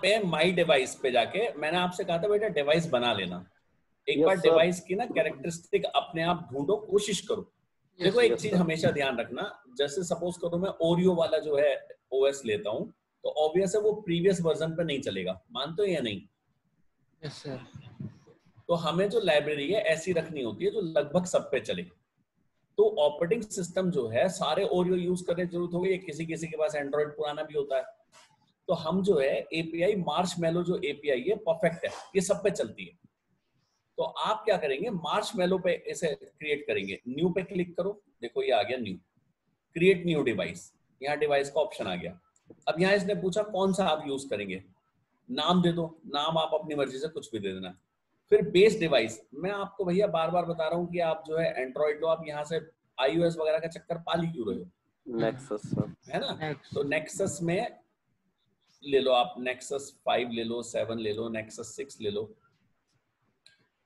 पे my device पे जाके मैंने आपसे कहा था बेटा डिवाइस बना लेना, एक बार डिवाइस की ना कैरेक्टरिस्टिक अपने आप ढूंढो, कोशिश करो। देखो एक चीज हमेशा ध्यान रखना, जैसे सपोज करो मैं ओरियो वाला जो है ओएस लेता हूं, तो ऑब्वियस है वो प्रीवियस वर्जन पे नहीं चलेगा, मानते हो या नहीं? Yes sir. तो हमें जो लाइब्रेरी है ऐसी रखनी होती है जो लगभग सब पे चले। तो ऑपरेटिंग सिस्टम जो है सारे ओरियो यूज करने की जरूरत होगी, किसी किसी के पास एंड्रॉइड पुराना भी होता है। तो हम जो है एपीआई मार्शमैलो जो एपीआई है परफेक्ट है, ये सब पे चलती है। तो आप क्या करेंगे, मार्शमैलो पे इसे क्रिएट करेंगे, न्यू पे क्लिक करो, देखो ये आ गया न्यू, क्रिएट न्यू डिवाइस, यहाँ डिवाइस का ऑप्शन आ गया। अब यहाँ इसने पूछा कौन सा आप यूज करेंगे, नाम दे दो, नाम आप अपनी मर्जी से कुछ भी दे देना। फिर बेस डिवाइस, मैं आपको भैया बार बार बता रहा हूँ कि आप जो है एंड्रॉइड लो, आप यहाँ से iOS वगैरह का चक्कर पाल ही क्यों रहे हो? नेक्सस है ना? तो नेक्सस में ले लो आप, नेक्सस 5 ले लो, 7 ले लो, नेक्सस 6 ले लो।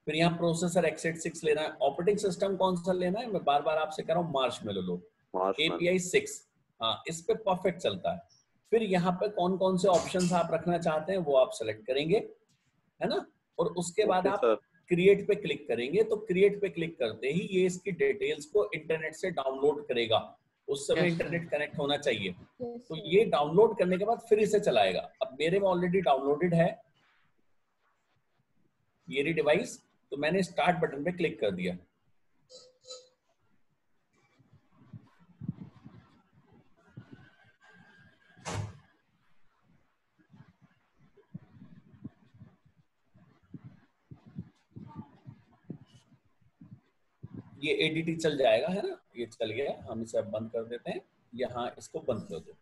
फिर यहाँ प्रोसेसर x86 लेना है। ऑपरेटिंग सिस्टम कौन सा लेना है, मैं बार बार आपसे कह रहा हूँ मार्शमैलो लो, API 6, हाँ इस पे परफेक्ट चलता है। फिर यहाँ पे कौन कौन से ऑप्शंस आप रखना चाहते हैं वो आप सेलेक्ट करेंगे, है ना? और उसके बाद आप क्रिएट पे क्लिक करेंगे, तो क्रिएट पे क्लिक करते ही ये इसकी डिटेल्स को इंटरनेट से डाउनलोड करेगा, उस समय इंटरनेट कनेक्ट होना चाहिए। तो ये डाउनलोड करने के बाद फिर इसे चलाएगा। अब मेरे में ऑलरेडी डाउनलोडेड है ये डिवाइस, तो मैंने स्टार्ट बटन पे क्लिक कर दिया। ये एडीटी चल जाएगा, है ना? ये चल गया, हम इसे अब बंद कर देते हैं, यहाँ इसको बंद कर दो,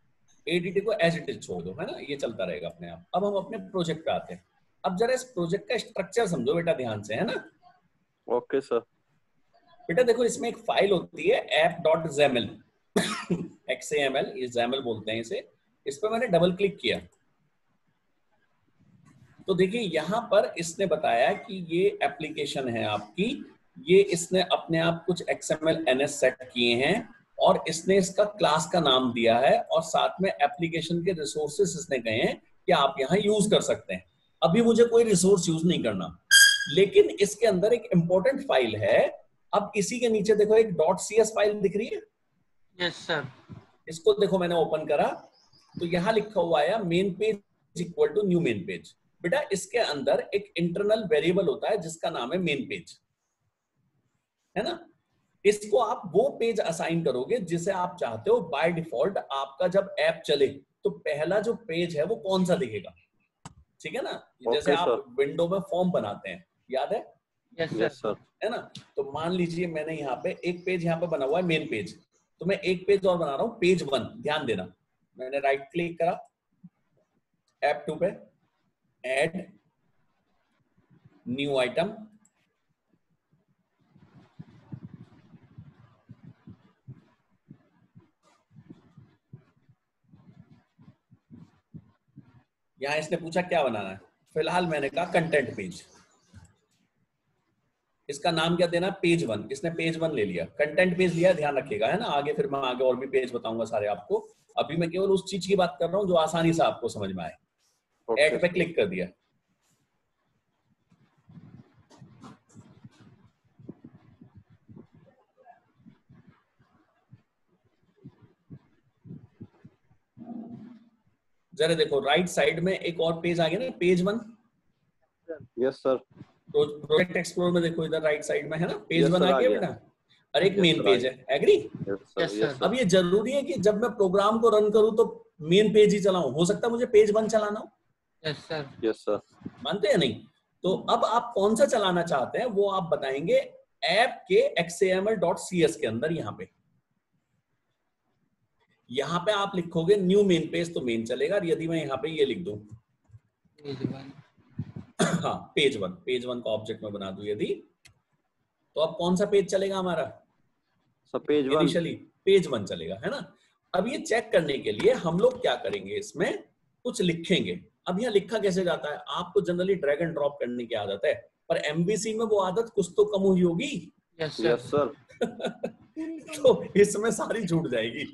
एडीटी को एज इट इज छोड़ दो, है ना? ये चलता रहेगा अपने आप। अब हम अपने प्रोजेक्ट पे आते हैं। अब जरा इस प्रोजेक्ट का स्ट्रक्चर समझो बेटा ध्यान से, है ना? Okay sir. बेटा देखो इसमें एक फाइल होती है app.xaml XAML, ये XAML बोलते हैं इसे। इस पर मैंने डबल क्लिक किया तो देखिए यहाँ पर इसने बताया कि ये एप्लीकेशन है आपकी, ये इसने अपने आप कुछ XML NS सेट किए हैं और इसने इसका क्लास का नाम दिया है और साथ में एप्लीकेशन के रिसोर्सेस इसने कहे हैं कि आप यहाँ यूज कर सकते हैं। अभी मुझे कोई रिसोर्स यूज नहीं करना, लेकिन इसके अंदर एक इंपॉर्टेंट फाइल है। अब इसी के नीचे देखो एक .cs फाइल दिख रही है। Yes sir. इसको देखो मैंने ओपन करा तो यहाँ लिखा हुआ है main page equal to new main page. बेटा इसके अंदर एक इंटरनल वेरिएबल होता है जिसका नाम है मेन पेज, है ना? इसको आप वो पेज असाइन करोगे जिसे आप चाहते हो। बाय डिफॉल्ट आपका जब ऐप चले तो पहला जो पेज है वो कौन सा दिखेगा, ठीक है ना? जैसे आप विंडो में फॉर्म बनाते हैं, याद है? Yes sir. है ना? तो मान लीजिए मैंने यहाँ पे एक पेज यहाँ पे बना हुआ है मेन पेज, तो मैं एक पेज और बना रहा हूँ, पेज 1। ध्यान देना, मैंने राइट क्लिक करा ऐप 2 पे, ऐड न्यू आइटम, यहां इसने पूछा क्या बनाना है, फिलहाल मैंने कहा कंटेंट पेज। इसका नाम क्या देना, पेज 1। इसने पेज 1 ले लिया, कंटेंट पेज लिया, ध्यान रखिएगा, है ना? आगे फिर मैं आगे और भी पेज बताऊंगा सारे आपको, अभी मैं केवल उस चीज की बात कर रहा हूं जो आसानी से आपको समझ में आए। ऐड पे क्लिक कर दिया, जरा देखो राइट साइड में एक और पेज आ गया ना, पेज 1। Yes sir. तो प्रोजेक्ट एक्सप्लोरर में देखो इधर राइट साइड में, है ना? पेज 1 आ गया बेटा, और एक मेन पेज है। एग्री? अब ये जरूरी है कि जब मैं प्रोग्राम को रन करूं तो मेन पेज ही चलाऊं? हो सकता है मुझे पेज 1 चलाना हो। Yes sir. Yes sir. मानते हैं नहीं? तो अब आप कौन सा चलाना चाहते हैं वो आप बताएंगे ऐप के XAML.cs के अंदर। यहाँ पे आप लिखोगे न्यू मेन पेज तो मेन चलेगा, और यदि मैं यहाँ पे ये लिख दूं हाँ पेज 1 का ऑब्जेक्ट में बना दूं यदि, तो अब कौन सा पेज चलेगा हमारा? पेज 1। इनिशियली पेज 1 चलेगा, है ना? अब ये चेक करने के लिए हम लोग क्या करेंगे, इसमें कुछ लिखेंगे। अब यहाँ लिखा कैसे जाता है? आपको जनरली ड्रैग एंड ड्रॉप करने की आदत है, पर MVC में वो आदत कुछ तो कम हुई होगी। Yes sir. तो इसमें सारी छूट जाएगी।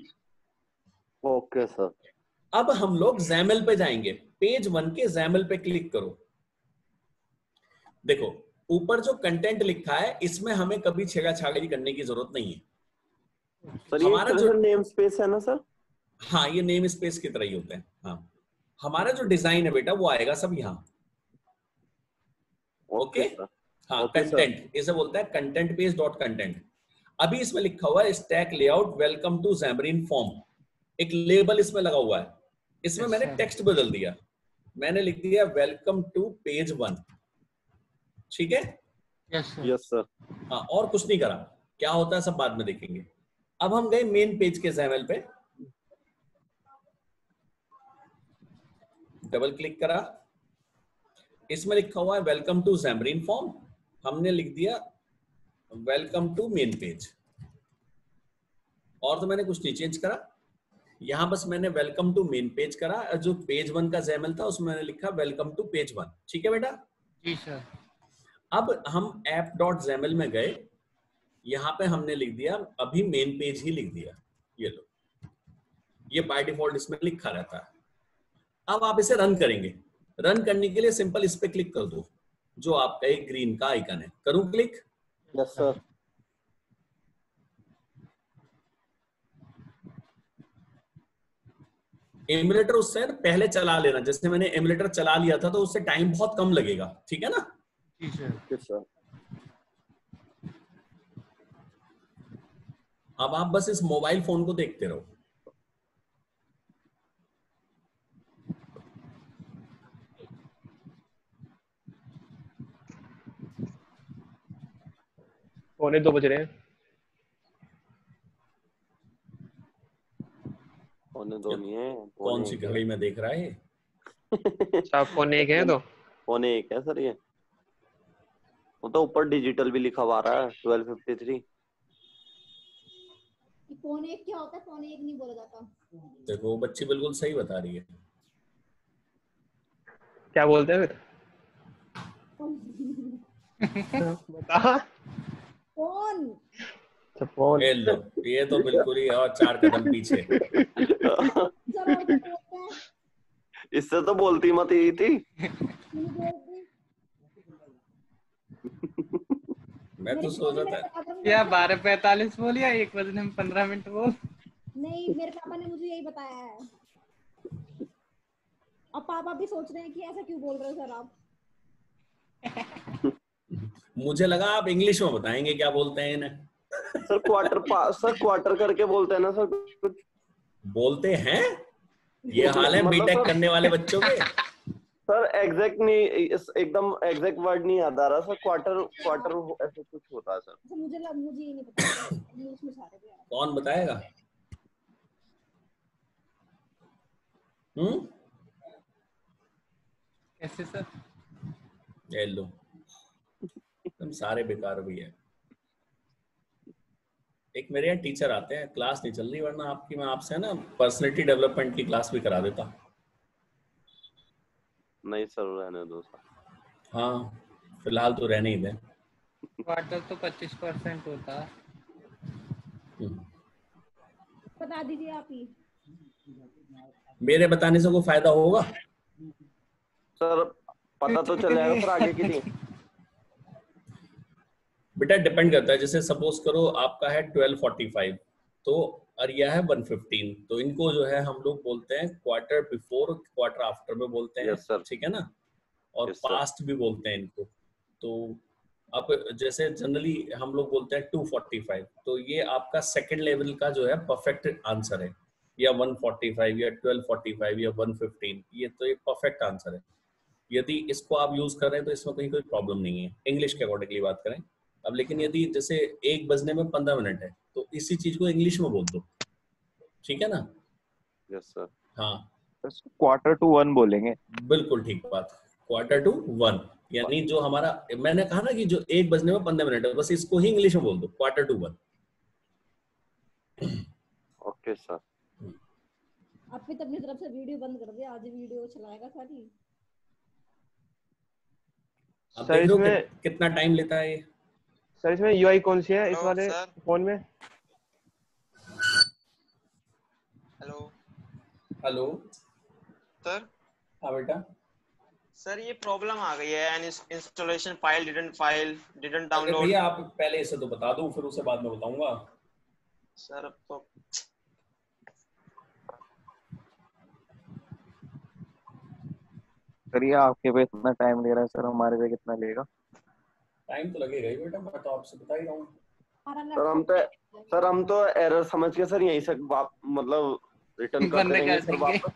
Okay sir. अब हम लोग XAML पे जाएंगे। पेज 1 के XAML पे क्लिक करो। देखो ऊपर जो कंटेंट लिखा है इसमें हमें कभी छेड़ा-छाड़ी करने की जरूरत नहीं है। सर ये हमारा जो नेम स्पेस है ना सर? हाँ, ये नेम स्पेस की तरह ही होते हैं। हाँ, हमारा जो डिजाइन है बेटा वो आएगा सब यहाँ। ओके, हाँ, कंटेंट इसे बोलता है कंटेंट पेज डॉट कंटेंट। अभी इसमें लिखा हुआ है stack layout welcome to Xamarin form, एक लेबल इसमें लगा हुआ है। इसमें मैंने टेक्स्ट बदल दिया, मैंने लिख दिया वेलकम टू पेज 1। ठीक है? Yes sir. हाँ, और कुछ नहीं करा। क्या होता है सब बाद में देखेंगे। अब हम गए मेन पेज के XAML पे, डबल क्लिक करा, इसमें लिखा हुआ है वेलकम टू Xamarin फॉर्म, हमने लिख दिया वेलकम टू मेन पेज। और तो मैंने कुछ नहीं चेंज करा, यहां बस मैंने वेलकम टू मेन पेज करा। जो पेज 1 का XAML था उसमें मैंने लिखा वेलकम टू पेज 1। ठीक है बेटा? जी सर। अब हम app.xaml में गए, यहां पे हमने लिख दिया अभी मेन पेज ही लिख दिया। ये लो, ये बाय डिफॉल्ट इसमें लिखा रहता है। अब आप इसे रन करेंगे। रन करने के लिए सिंपल इस पे क्लिक कर दो, जो आपका एक ग्रीन का आइकन है। करूं क्लिक? Yes sir. एमुलेटर उससे पहले चला लेना, जैसे मैंने एमुलेटर चला लिया था तो उससे टाइम बहुत कम लगेगा। ठीक है ना? जी सर। Yes sir. अब आप बस इस मोबाइल फोन को देखते रहो। पौने 2 बज रहे हैं। पौने 2 नहीं है, कौन सी घड़ी में देख रहा है? अच्छा, पौने 1 है तो पौने 1 है सर। ये वो तो ऊपर डिजिटल भी लिखा हुआ रहा है 12:53। पौने 1 क्या होता है? पौने 1 नहीं बोला जाता। देखो बच्ची बिल्कुल सही बता रही है। क्या बोलते हैं फिर? बता। कौन? अच्छा, फोन। ए लो, ये तो बिल्कुल ही और 4 कदम पीछे। जरा बोलते हैं। इससे तो बोलती मत ही थी। नहीं बोलती। मैं तो सोच रहा था क्या 12:45 बोल या 1 बजने में 15 मिनट बोल? नहीं, मेरे पापा ने मुझे यही बताया है। अब पापा भी सोच रहे हैं कि ऐसा क्यों बोल रहे हो सर आप। मुझे लगा आप इंग्लिश में बताएंगे क्या बोलते हैं इन्हें। सर क्वार्टर करके बोलते हैं ना सर कुछ। बोलते हैं? ये हाल है मतलब बीटेक करने वाले बच्चों के। सर एग्जैक्ट नहीं, एकदम एग्जैक्ट वर्ड नहीं याद आ रहा सर। क्वार्टर ऐसा कुछ होता है सर। मुझे ये नहीं पता। इंग्लिश में सारे भी कौन बताएगा? कैसे सर? ये लो, तुम सारे बेकार भी है। एक मेरे यहाँ टीचर आते हैं, क्लास नहीं चल रही, वरना आपकी मैं आपसे ना पर्सनालिटी डेवलपमेंट की क्लास भी करा देता। नहीं सर, रहने दो सर। हाँ, फिलहाल तो रहने ही दे। क्वार्टर तो 25% होता है। बता दीजिए आप ही। मेरे बताने से कोई फायदा होगा? सर पता तो चल जाएगा सर आगे के लिए। बेटा डिपेंड करता है, जैसे सपोज करो आपका है 12:45 तो अरिया है 1:15, तो इनको जो है हम लोग बोलते हैं क्वार्टर बिफोर क्वार्टर आफ्टर में बोलते हैं। Yes, sir. ठीक है ना? और Yes, sir. पास्ट भी बोलते हैं इनको। तो अब जैसे जनरली हम लोग बोलते हैं 2:45, तो ये आपका सेकंड लेवल का जो है परफेक्ट आंसर है, या 1:45 या 12:45 या 1:15, ये तो एक परफेक्ट आंसर है। यदि इसको आप यूज कर रहे हैं तो इसमें कहीं कोई प्रॉब्लम नहीं है, इंग्लिश के अकॉर्डिंगली बात करें। अब लेकिन यदि जैसे 1 बजने में 15 मिनट है तो इसी चीज को इंग्लिश में बोल दो। ठीक है ना? Yes sir. हाँ, क्वार्टर टू 1 बोलेंगे। बिल्कुल ठीक बात। क्वार्टर टू 1, यानी जो हमारा मैंने कहा ना कि जो 1 बजने में 15 मिनट है, बस इसको ही इंग्लिश में बोल दो, क्वार्टर टू 1। Okay sir. आप भी अपनी तरफ से वीडियो बंद कर दे, आज वीडियो चलाएगा सारी। अब सर देख लो इसमें कितना टाइम लेता है ये। सर इसमें यूआई कौन सी है इस वाले फोन में? Hello hello sir. हाँ बेटा, सर ये प्रॉब्लम आ गई है, इंस्टॉलेशन फाइल डिडंट अरे डाउनलोड। भैया आप पहले इसे तो बता दो, फिर उसे बाद में बताऊंगा। सर अब तो सर ये आपके पे इतना टाइम ले रहा है सर, हमारे पे कितना लेगा? टाइम तो लगेगा ही बेटा, मैं तो आपसे बता ही रहा हूँ। सर हम तो एरर समझ के सर यहीं से मतलब रिटर्न कर बंद देंगे कर सर देंगे। वापस।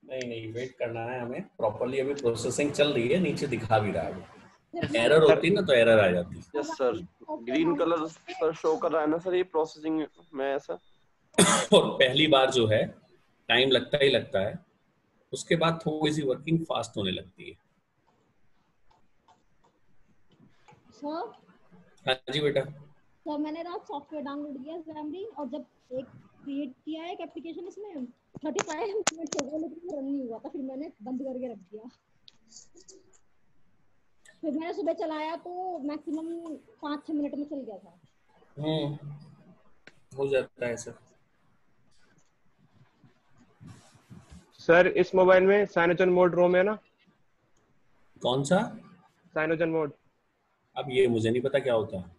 नहीं नहीं, वेट करना है हमें प्रॉपरली, अभी प्रोसेसिंग चल रही है, नीचे दिखा भी रहा है। जब एरर होती ना तो एरर आ जाती। Yes sir, green colour sir show कर रहा है ना सर ये प्रोसेसिंग में सर। और पहली बार जो है टाइम लगता ही लगता है, उसके बाद थोड़ी सी वर्किंग फास्ट होने लगती है। सर हाँ जी बेटा। सर मैंने रात सॉफ्टवेयर डाउनलोड किया Xamarin, और जब एक क्रिएट किया है एक एप्लीकेशन, इसमें 35 मिनट हो गए लेकिन रन नहीं हुआ था, फिर मैंने बंद करके रख दिया। फिर मैंने सुबह चलाया तो मैक्सिमम 5-6 मिनट में चल गया था। हो जाता है सर। सर इस मोबाइल में साइनोजन मोड रोम है ना? कौन सा? Cyanogen mode. अब ये मुझे नहीं पता क्या होता है।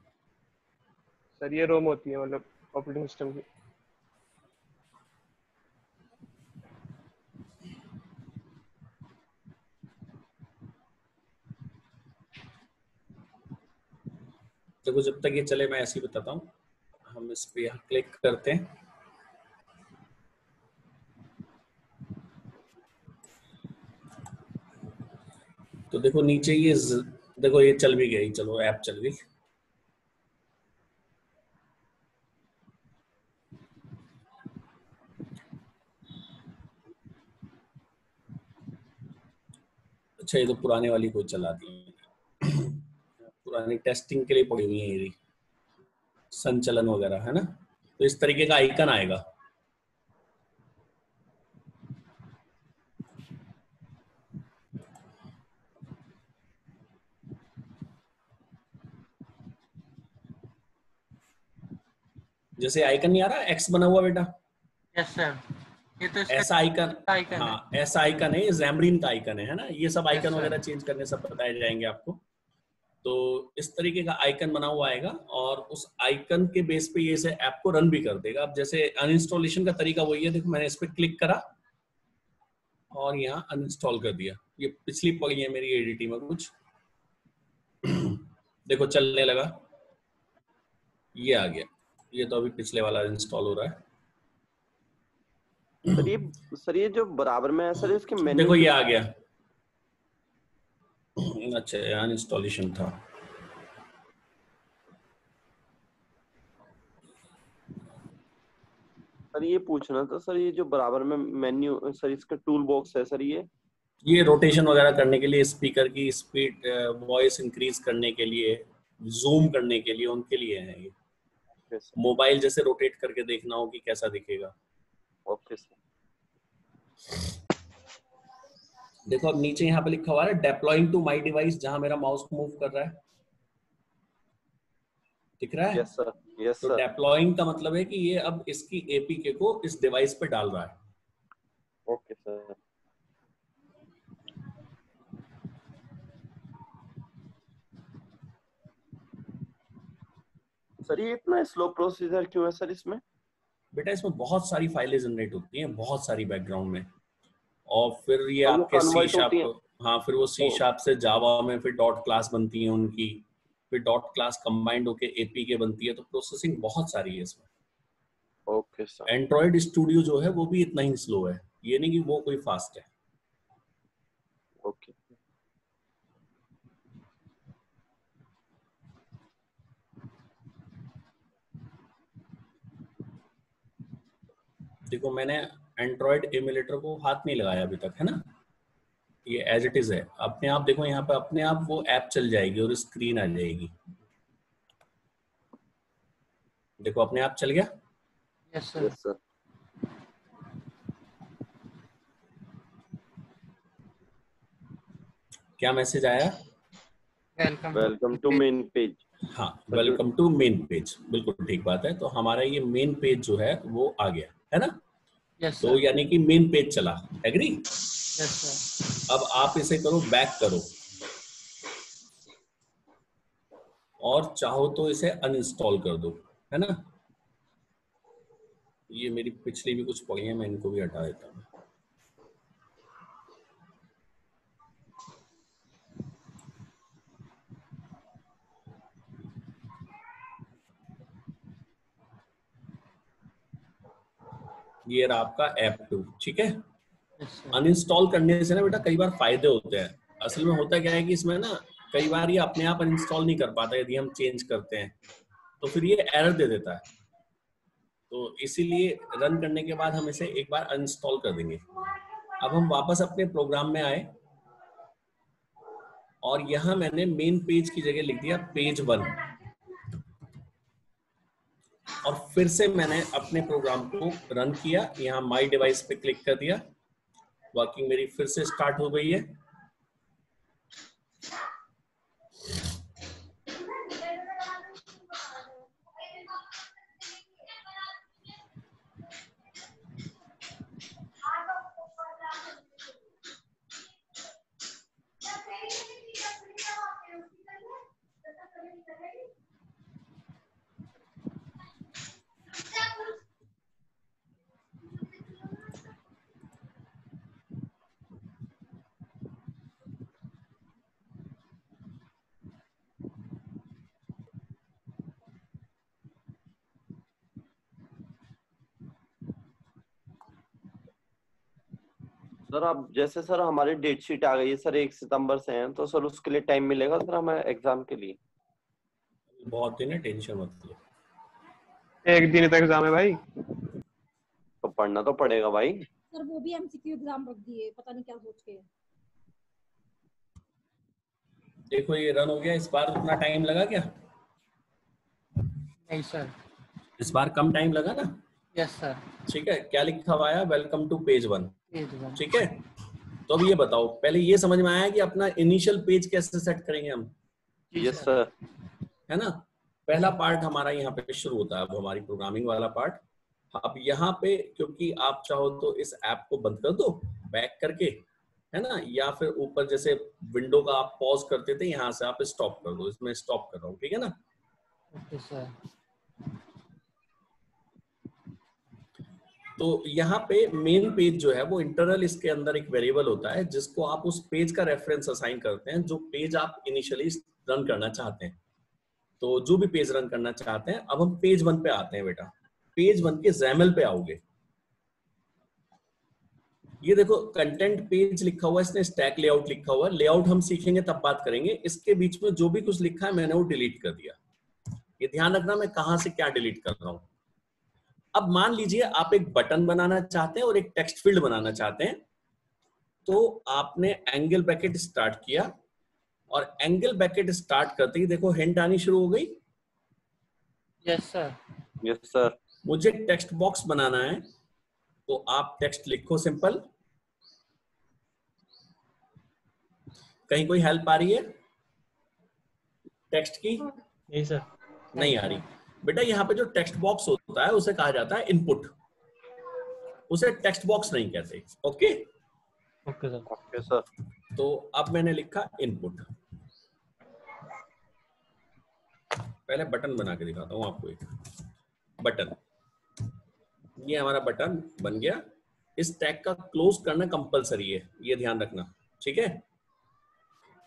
सर ये रोम होती है, मतलब ऑपरेटिंग सिस्टम की। देखो जब तक ये चले मैं ऐसे ही बताता हूँ। हम इस पे यहाँ क्लिक करते हैं, तो देखो नीचे ये देखो ये चल भी गई, चलो ऐप चल गई। अच्छा ये तो पुराने वाली कोई चला दी है। पुरानी टेस्टिंग के लिए पड़ी हुई है ये संचलन वगैरह, है ना? तो इस तरीके का आइकन आएगा। जैसे आइकन नहीं आ रहा एक्स बना हुआ बेटा? यस सर, ये तो इसका ऐसा आइकन, आइकन है। हाँ ऐसा आइकन है, ये Xamarin का आइकन है ना? ये सब आइकन sir. वगैरह चेंज करने सब बताए जाएंगे आपको। तो इस तरीके का आइकन बना हुआ आएगा, और उस आइकन के बेस पे ये ऐप को रन भी कर देगा। अब जैसे अनइंस्टॉलेशन का तरीका वही है, देखो मैंने इस पे क्लिक करा और यहाँ अनइंस्टॉल कर दिया। ये पिछली पड़ी है मेरी एडीटी में कुछ, देखो चलने लगा, ये आ गया। ये तो अभी पिछले वाला इंस्टॉल हो रहा है। सर ये जो बराबर में है सर इसके मेन्यू, देखो ये आ गया। अच्छा यहाँ इंस्टॉलेशन था। सर ये पूछना था सर, ये जो बराबर में मेन्यू सर इसका टूल बॉक्स है सर, ये रोटेशन वगैरह करने के लिए, स्पीकर की स्पीड, वॉइस इंक्रीज करने के लिए, जूम करने के लिए, उनके लिए है ये। मोबाइल जैसे रोटेट करके देखना हो कि कैसा दिखेगा। Okay sir. देखो अब नीचे यहाँ पे लिखा हुआ है डेप्लॉइंग टू माय डिवाइस, जहां मेरा माउस मूव कर रहा है, दिख रहा है? यस सर, यस तो सर। डेप्लॉइंग का मतलब है कि ये अब इसकी एपीके को इस डिवाइस पे डाल रहा है। Okay sir. सर ये इतना स्लो प्रोसीजर क्यों है सर इसमें? बेटा इसमें बहुत सारी फाइलें जनरेट होती हैं, बहुत सारी बैकग्राउंड में, और फिर ये और वो आपके सी convert होती हैं? शार्प, हाँ फिर वो सी शार्प से जावा में फिर डॉट क्लास बनती है उनकी, फिर डॉट क्लास कंबाइंड होके एपीके बनती है। तो प्रोसेसिंग बहुत सारी है इसमें। Okay sir. एंड्रॉइड स्टूडियो जो है वो भी इतना ही स्लो है, ये नहीं कि वो कोई फास्ट है। ओके। देखो मैंने एंड्रॉइड एमुलेटर को हाथ नहीं लगाया अभी तक, है ना? ये एज इट इज है। अपने आप देखो यहाँ पे अपने आप वो ऐप चल जाएगी और स्क्रीन आ जाएगी। देखो अपने आप चल गया। Yes sir. Yes sir. क्या मैसेज आया? Welcome to main page. हाँ वेलकम टू मेन पेज, बिल्कुल ठीक बात है। तो हमारा ये मेन पेज जो है वो आ गया है ना? यस तो सर। यानी कि मेन पेज चला। एग्री? Yes sir. अब आप इसे करो, बैक करो, और चाहो तो इसे अनइंस्टॉल कर दो, है ना। ये मेरी पिछली भी कुछ पड़ी है, मैं इनको भी हटा देता हूँ। ये रहा आपका ऐप 2, ठीक है। Yes sir. अनइंस्टॉल करने से ना बेटा कई बार फायदे होते हैं। असल में होता क्या है कि इसमें ना कई बार ये अपने आप अनइंस्टॉल नहीं कर पाता यदि हम चेंज करते हैं, तो फिर ये एरर दे देता है। तो इसीलिए रन करने के बाद हम इसे एक बार अनइंस्टॉल कर देंगे। अब हम वापस अपने प्रोग्राम में आए और यहाँ मैंने मेन पेज की जगह लिख दिया पेज 1, और फिर से मैंने अपने प्रोग्राम को रन किया। यहाँ माई डिवाइस पे क्लिक कर दिया, वर्किंग मेरी फिर से स्टार्ट हो गई है। सर आप जैसे सर हमारी डेट शीट आ गई है सर 1 सितंबर से हैं, तो सर उसके लिए टाइम मिलेगा सर हमें एग्जाम के लिए? बहुत दिन है, टेंशन मत लो। 1 दिन तक एग्जाम है भाई। तो पढ़ना तो पड़ेगा भाई। सर वो भी एमसीक्यू एग्जाम रख दिए, पता नहीं क्या सोच के। देखो ये रन हो गया। इस बार उतना टाइम लगा क्या? नहीं सर। इस बार कम टाइम लगा ना? Yes sir. ठीक है। क्या लिखा हुआ है? Welcome to page 1, page 1। ठीक है। तो अब ये बताओ, पहले ये समझ में आया कि अपना इनिशियल पेज कैसे सेट करेंगे हम? Yes sir. है ना। पहला पार्ट हमारा यहाँ पे शुरू होता है, अब हमारी प्रोग्रामिंग वाला पार्ट। अब यहाँ पे क्योंकि आप चाहो तो इस ऐप को बंद कर दो बैक करके, है ना, या फिर ऊपर जैसे विंडो का आप पॉज करते थे, यहाँ से आप स्टॉप कर दो। इसमें स्टॉप कर रहा हूँ, ठीक है ना। Okay sir. तो यहाँ पे मेन पेज जो है वो इंटरनल इसके अंदर एक वेरिएबल होता है जिसको आप उस पेज का रेफरेंस असाइन करते हैं जो पेज आप इनिशियली रन करना चाहते हैं। तो जो भी पेज रन करना चाहते हैं, अब हम पेज 1 पे आते हैं बेटा। पेज 1 के XAML पे आओगे। ये देखो कंटेंट पेज लिखा हुआ है, इसने स्टैक लेआउट लिखा हुआ है। लेआउट हम सीखेंगे तब बात करेंगे। इसके बीच में जो भी कुछ लिखा है मैंने वो डिलीट कर दिया। ये ध्यान रखना मैं कहां से क्या डिलीट कर रहा हूं। अब मान लीजिए आप एक बटन बनाना चाहते हैं और एक टेक्स्ट फील्ड बनाना चाहते हैं, तो आपने एंगल ब्रैकेट स्टार्ट किया और एंगल ब्रैकेट स्टार्ट करते ही देखो हिंट आनी शुरू हो गई। Yes sir. Yes sir. मुझे टेक्स्ट बॉक्स बनाना है तो आप टेक्स्ट लिखो सिंपल। कहीं कोई हेल्प आ रही है टेक्स्ट की? नहीं सर। नहीं आ रही बेटा। यहाँ पे जो टेक्स्ट बॉक्स होता है उसे कहा जाता है इनपुट, उसे टेक्स्ट बॉक्स नहीं कहते। Okay okay sir. Okay sir. तो अब मैंने लिखा इनपुट। पहले बटन बना के दिखाता हूँ आपको। एक बटन, ये हमारा बटन बन गया। इस टैग का क्लोज करना कंपलसरी है, ये ध्यान रखना, ठीक है।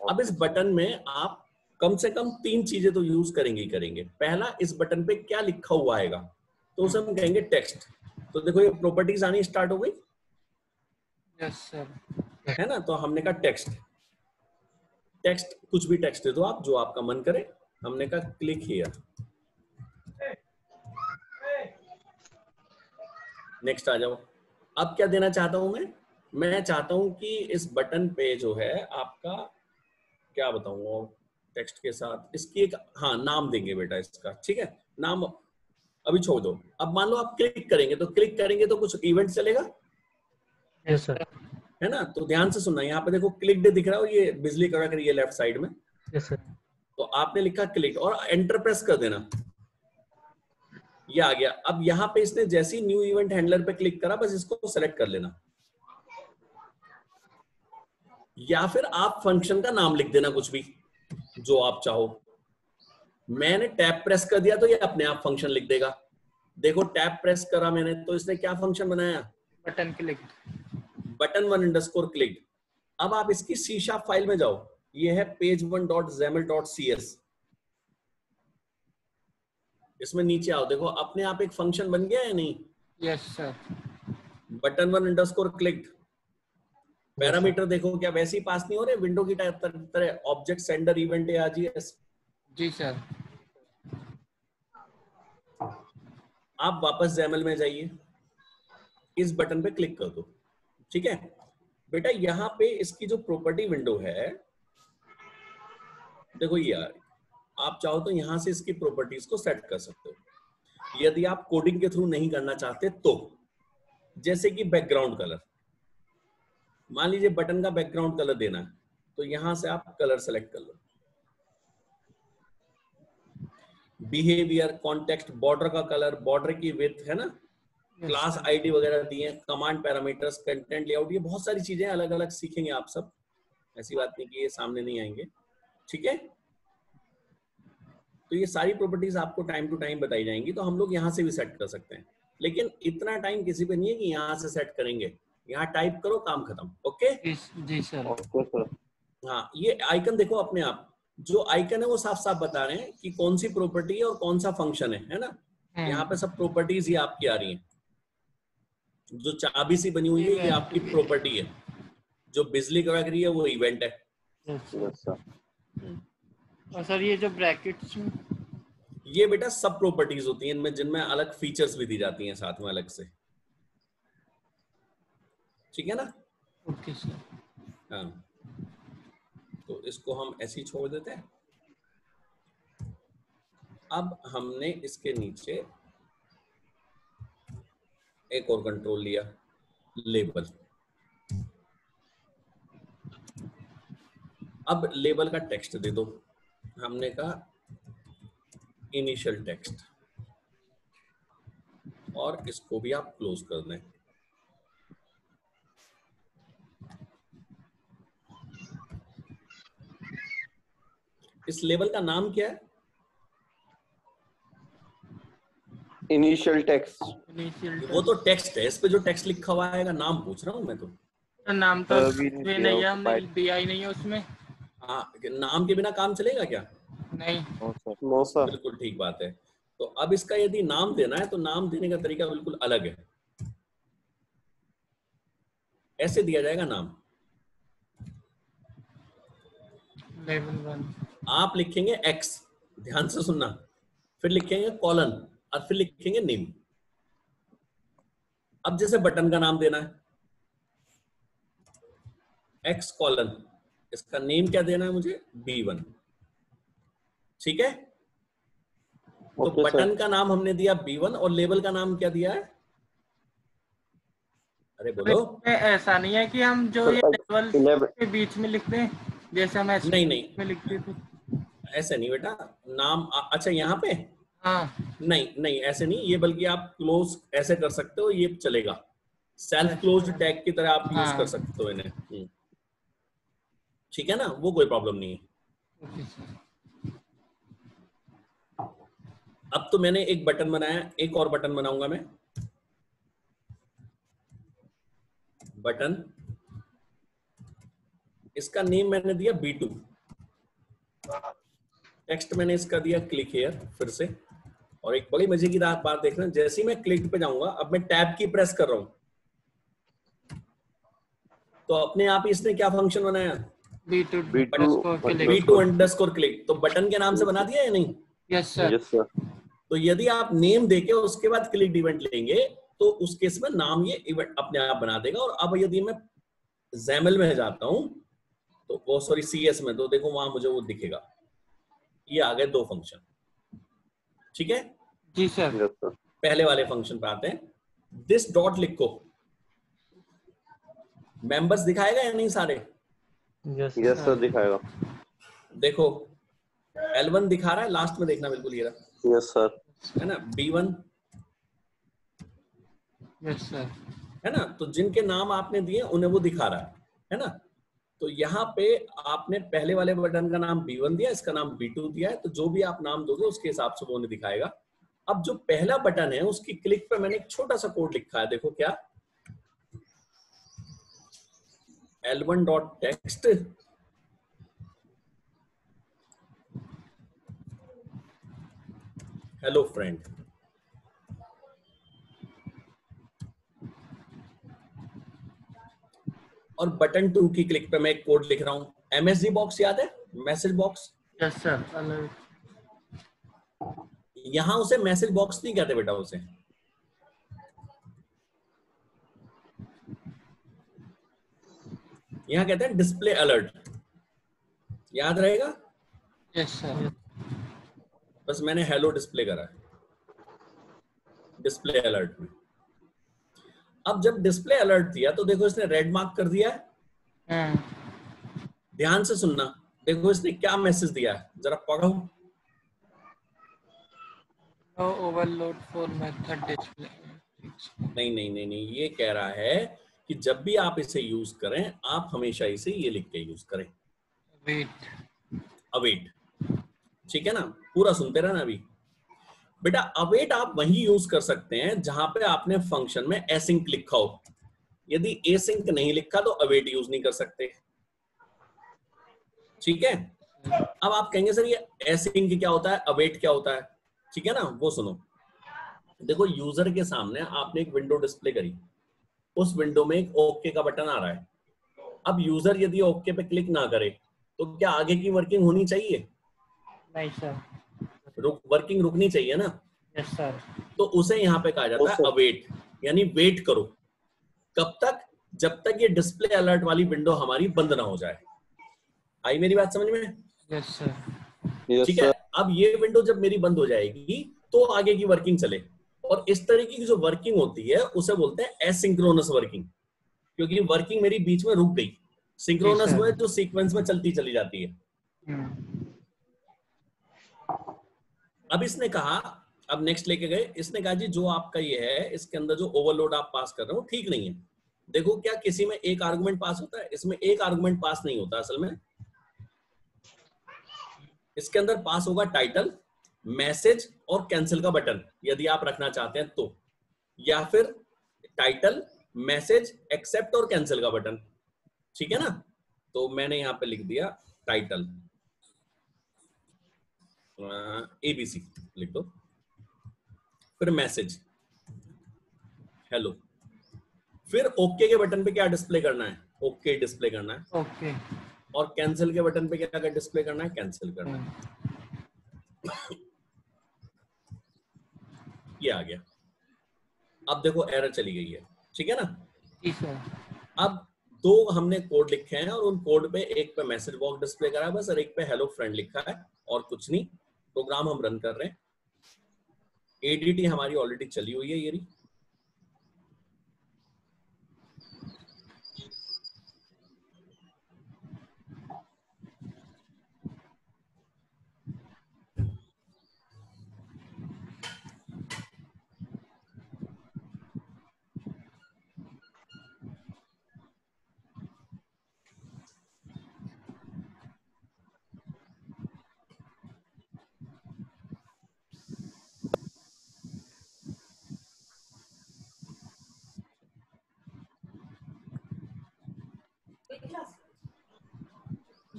अब इस बटन में आप कम से कम 3 चीजें तो यूज करेंगे ही करेंगे। पहला, इस बटन पे क्या लिखा हुआ आएगा, तो उसे हम कहेंगे टेक्स्ट। तो देखो ये प्रॉपर्टीज आनी स्टार्ट हो गई, यस सर। है ना। तो हमने कहा टेक्स्ट, टेक्स्ट कुछ भी टेक्स्ट दे दो आप, जो आपका मन करे। हमने कहा क्लिक हियर, नेक्स्ट आ जाओ। अब क्या देना चाहता हूं मैं चाहता हूं कि इस बटन पे जो है आपका, क्या बताऊं, टेक्स्ट के साथ इसकी एक नाम देंगे बेटा इसका, ठीक है। नाम अभी छोड़ दो। अब मान लो आप क्लिक करेंगे तो कुछ इवेंट चलेगा, यस सर। है ना। तो ध्यान से सुनना, यहाँ पे देखो क्लिक दिख रहा हो, ये बिजली कड़क रही है लेफ्ट साइड में। Yes sir. तो आपने लिखा क्लिक और एंटर प्रेस कर देना। ये आ गया। अब यहाँ पे इसने जैसे ही न्यू इवेंट हैंडलर पे क्लिक करा, बस इसको सेलेक्ट कर लेना, या फिर आप फंक्शन का नाम लिख देना कुछ भी जो आप चाहो। मैंने टैब प्रेस कर दिया तो ये अपने आप फंक्शन लिख देगा। देखो टैब प्रेस करा मैंने तो इसने क्या फंक्शन बनाया, button click, button one underscore clicked। अब आप इसकी C# फाइल में जाओ, ये है page1.xaml.cs। इसमें नीचे आओ, देखो अपने आप एक फंक्शन बन गया है नहीं? Yes sir. button one underscore clicked। Parameter देखो क्या वैसे ही पास नहीं हो रहे विंडो की तरह, ऑब्जेक्ट सेंडर इवेंट है ArgS। जी सर। आप वापस XAML में जाइए, इस बटन पे क्लिक कर दो, ठीक है बेटा। यहाँ पे इसकी जो प्रॉपर्टी विंडो है, देखो ये आप चाहो तो यहाँ से इसकी प्रॉपर्टीज को सेट कर सकते हो, यदि आप कोडिंग के थ्रू नहीं करना चाहते तो। जैसे कि बैकग्राउंड कलर, मान लीजिए बटन का बैकग्राउंड कलर देना है, तो यहां से आप कलर सेलेक्ट कर लो। बिहेवियर, कॉन्टेक्स्ट, बॉर्डर का कलर, बॉर्डर की विड्थ है ना, क्लास आईडी वगैरह दिए, कमांड पैरामीटर्स, कंटेंट लेआउट, ये बहुत सारी चीजें अलग अलग सीखेंगे आप सब, ऐसी बात नहीं कि ये सामने नहीं आएंगे, ठीक है। तो ये सारी प्रॉपर्टीज आपको टाइम टू टाइम बताई जाएंगी, तो हम लोग यहाँ से भी सेट कर सकते हैं, लेकिन इतना टाइम किसी पे नहीं है कि यहाँ से सेट करेंगे। यहाँ टाइप करो, काम खत्म। ओके जी सर। Okay sir. हाँ, ये आइकन देखो अपने आप, जो आइकन है वो साफ साफ बता रहे हैं कि कौन सी प्रॉपर्टी है और कौन सा फंक्शन है ना। यहाँ पे सब प्रॉपर्टीज ही आपकी आ रही हैं। जो चाबी सी बनी हुई है ये आपकी प्रॉपर्टी है, जो बिजली कड़क रही है वो इवेंट है। Yes sir. और सर ये जो ब्रैकेट्स, ये बेटा सब प्रॉपर्टीज होती हैं इनमें, जिनमें अलग फीचर्स भी दी जाती हैं साथ में अलग से, ठीक है ना। Okay sir. हाँ, तो इसको हम ऐसे ही छोड़ देते हैं। अब हमने इसके नीचे एक और कंट्रोल लिया, लेबल। अब लेबल का टेक्स्ट दे दो, हमने कहा इनिशियल टेक्स्ट, और इसको भी आप क्लोज कर दें। इस लेबल का नाम क्या है? Initial text. वो तो टेक्स्ट है, इस पे जो टेक्स्ट लिखा हुआ है नाम पूछ रहा हूँ मैं तो। नाम तो नहीं है, हमने दिया ही नहीं है उसमें। हाँ, नाम के बिना काम चलेगा क्या? नहीं। No sir. बिल्कुल ठीक बात है। तो अब इसका यदि नाम देना है तो नाम देने का तरीका बिल्कुल अलग है। ऐसे दिया जाएगा नाम, लेवल 1। आप लिखेंगे X, ध्यान से सुनना, फिर लिखेंगे कॉलन और फिर लिखेंगे नेम। अब जैसे बटन का नाम देना है X कॉलन, इसका नेम क्या देना है मुझे? B1, ठीक है। तो बटन का नाम हमने दिया B1 और लेबल का नाम क्या दिया है? अरे बोलो। ऐसा नहीं है कि हम जो ये लेवल के बीच में लिखते हैं, जैसे हम ऐसे नहीं में लिखते थे। ऐसे नहीं बेटा, नाम अच्छा यहाँ पे हाँ। नहीं नहीं ऐसे नहीं, ये बल्कि आप क्लोज ऐसे कर सकते हो, ये चलेगा। सेल्फ क्लोज्ड टैग की तरह आप यूज कर सकते हो इन्हें, ठीक है ना, वो कोई प्रॉब्लम नहीं है। अब तो मैंने एक बटन बनाया, एक और बटन बनाऊंगा मैं। बटन, इसका नेम मैंने दिया B2, टेक्स्ट मैंने इसका दिया क्लिक हियर फिर से। और एक बड़ी मजे की बात देखना, जैसे ही मैं क्लिक पे जाऊंगा, अब मैं टैब की प्रेस कर रहा हूं तो अपने आप ही इसने क्या फंक्शन बनाया? B2 underscore click. तो बटन के नाम से बना दिया या नहीं? Yes sir. Yes sir. तो यदि आप नेम देके उसके बाद क्लिक इवेंट लेंगे तो उस केस में नाम ये इवेंट अपने आप बना देगा। और अब यदि मैं XAML में जाता हूं तो वो सॉरी CS में, तो देखो वहां मुझे वो दिखेगा, ये आ गए 2 फंक्शन, ठीक है जी सर। Yes sir. पहले वाले फंक्शन पे आते हैं। दिस डॉट लिखो, मेंबर्स दिखाएगा या नहीं सारे? यस सर दिखाएगा। देखो L1 दिखा रहा है, लास्ट में देखना बिल्कुल ये रहा, यस सर। है ना। B1 yes sir. है ना। तो जिनके नाम आपने दिए उन्हें वो दिखा रहा है ना। तो यहाँ पे आपने पहले वाले बटन का नाम B1 दिया, इसका नाम B2 दिया है, तो जो भी आप नाम दोगे उसके हिसाब से वो उन्हें दिखाएगा। अब जो पहला बटन है उसकी क्लिक पे मैंने एक छोटा सा कोड लिखा है, देखो क्या, L1.text हेलो फ्रेंड। और बटन 2 की क्लिक पे मैं एक कोड लिख रहा हूं, MSG बॉक्स याद है, message box. Yes sir. Alert. यहां उसे मैसेज बॉक्स नहीं कहते बेटा, उसे यहां कहते हैं डिस्प्ले अलर्ट, याद रहेगा। Yes sir. बस मैंने हेलो डिस्प्ले करा है डिस्प्ले अलर्ट में। अब जब डिस्प्ले अलर्ट दिया तो देखो इसने रेड मार्क कर दिया है। ध्यान से सुनना, देखो इसने क्या मैसेज दिया है, जरा पढ़ो। No overload for method display. नहीं नहीं नहीं नहीं, ये कह रहा है कि जब भी आप इसे यूज करें आप हमेशा इसे ये लिख के यूज करें, अवेट। ठीक है ना, पूरा सुनते रहना। अभी बेटा अवेट आप वहीं यूज कर सकते हैं जहां पे आपने फंक्शन में एसिंक लिखा हो। यदि एसिंक नहीं लिखा तो अवेट यूज नहीं कर सकते। ठीक है। अब आप कहेंगे सर ये एसिंक क्या होता है, अवेट क्या होता है। ठीक है ना, वो सुनो। देखो यूजर के सामने आपने एक विंडो डिस्प्ले करी, उस विंडो में एक ओके का बटन आ रहा है। अब यूजर यदि ओके पे क्लिक ना करे तो क्या आगे की वर्किंग होनी चाहिए? नहीं सर। वर्किंग रुकनी चाहिए ना। Yes sir. तो उसे यहाँ पे कहा जाता है अवेट, यानी वेट करो। कब तक? जब तक ये डिस्प्ले अलर्ट वाली विंडो हमारी बंद ना हो जाए। आई मेरी बात समझ में? Yes sir. ठीक है। अब ये विंडो जब मेरी बंद हो जाएगी तो आगे की वर्किंग चले। और इस तरीके की जो वर्किंग होती है उसे बोलते हैं एसिंक्रोनस वर्किंग, क्योंकि वर्किंग मेरी बीच में रुक गई। सिंक्रोनस में जो सीक्वेंस में चलती चली जाती है। अब इसने कहा, अब नेक्स्ट लेके गए, इसने कहा जी जो आपका ये है इसके अंदर जो ओवरलोड आप पास कर रहे हो ठीक नहीं है। देखो क्या किसी में एक आर्गुमेंट पास होता है, इसमें एक आर्गुमेंट पास नहीं होता। असल में इसके अंदर पास होगा टाइटल, मैसेज और कैंसिल का बटन यदि आप रखना चाहते हैं तो, या फिर टाइटल, मैसेज, एक्सेप्ट और कैंसिल का बटन। ठीक है ना। तो मैंने यहां पे लिख दिया टाइटल, ABC लिख दो, फिर मैसेज हेलो, फिर ओके के बटन पे क्या डिस्प्ले करना है, ओके डिस्प्ले करना है। ओके। और कैंसिल के बटन पे क्या डिस्प्ले करना है, कैंसिल करना है। ये आ गया। अब देखो एरर चली गई है। ठीक है ना। जी सर। अब दो हमने कोड लिखे हैं और उन कोड पे एक पे मैसेज बॉक्स डिस्प्ले करा है बस, और एक पे हेलो फ्रेंड लिखा है और कुछ नहीं। प्रोग्राम हम रन कर रहे हैं। एडीटी हमारी ऑलरेडी चली हुई है। ये रही।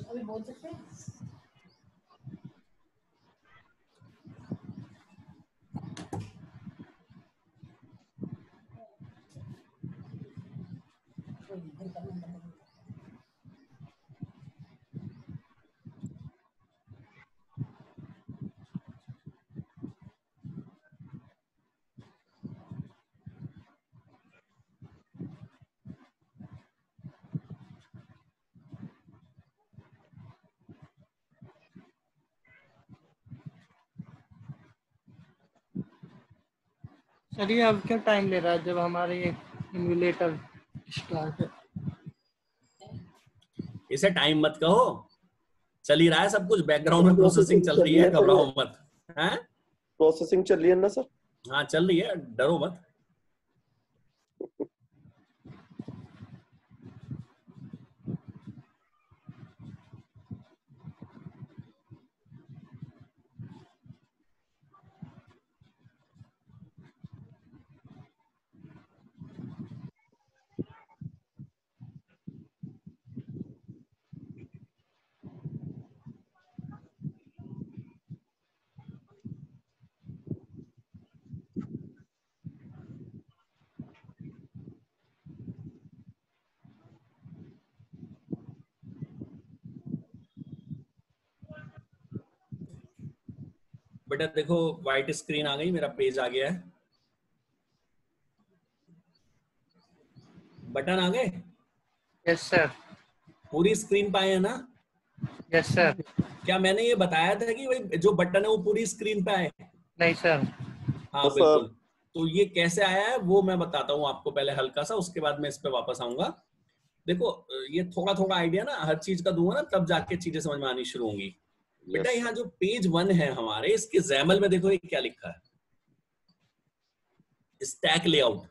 अभी बोल सकते हैं? सर ये अब क्यों टाइम ले रहा है जब हमारे ये इम्यूलेटर स्टार्ट है? इसे टाइम मत कहो, चल ही रहा है सब कुछ, बैकग्राउंड में प्रोसेसिंग चल रही है, घबराओ मत। हैं? प्रोसेसिंग चल रही है ना सर? हाँ चल रही है, डरो मत। बेटा देखो व्हाइट स्क्रीन आ गई, मेरा पेज आ गया है, बटन आ गए, यस सर। पूरी स्क्रीन पे आए हैं ना? Yes sir. क्या मैंने ये बताया था कि भाई जो बटन है वो पूरी स्क्रीन पे आए? नहीं सर। हाँ तो बिल्कुल। सर तो ये कैसे आया है वो मैं बताता हूँ आपको पहले हल्का सा, उसके बाद मैं इस पे वापस आऊंगा। देखो ये थोड़ा थोड़ा आइडिया ना हर चीज का दूंगा ना, तब जाके चीजें समझ में आनी शुरू होंगी। बेटा यस यहाँ जो पेज 1 है हमारे, इसके जैमल में देखो ये क्या लिखा है, stack layout.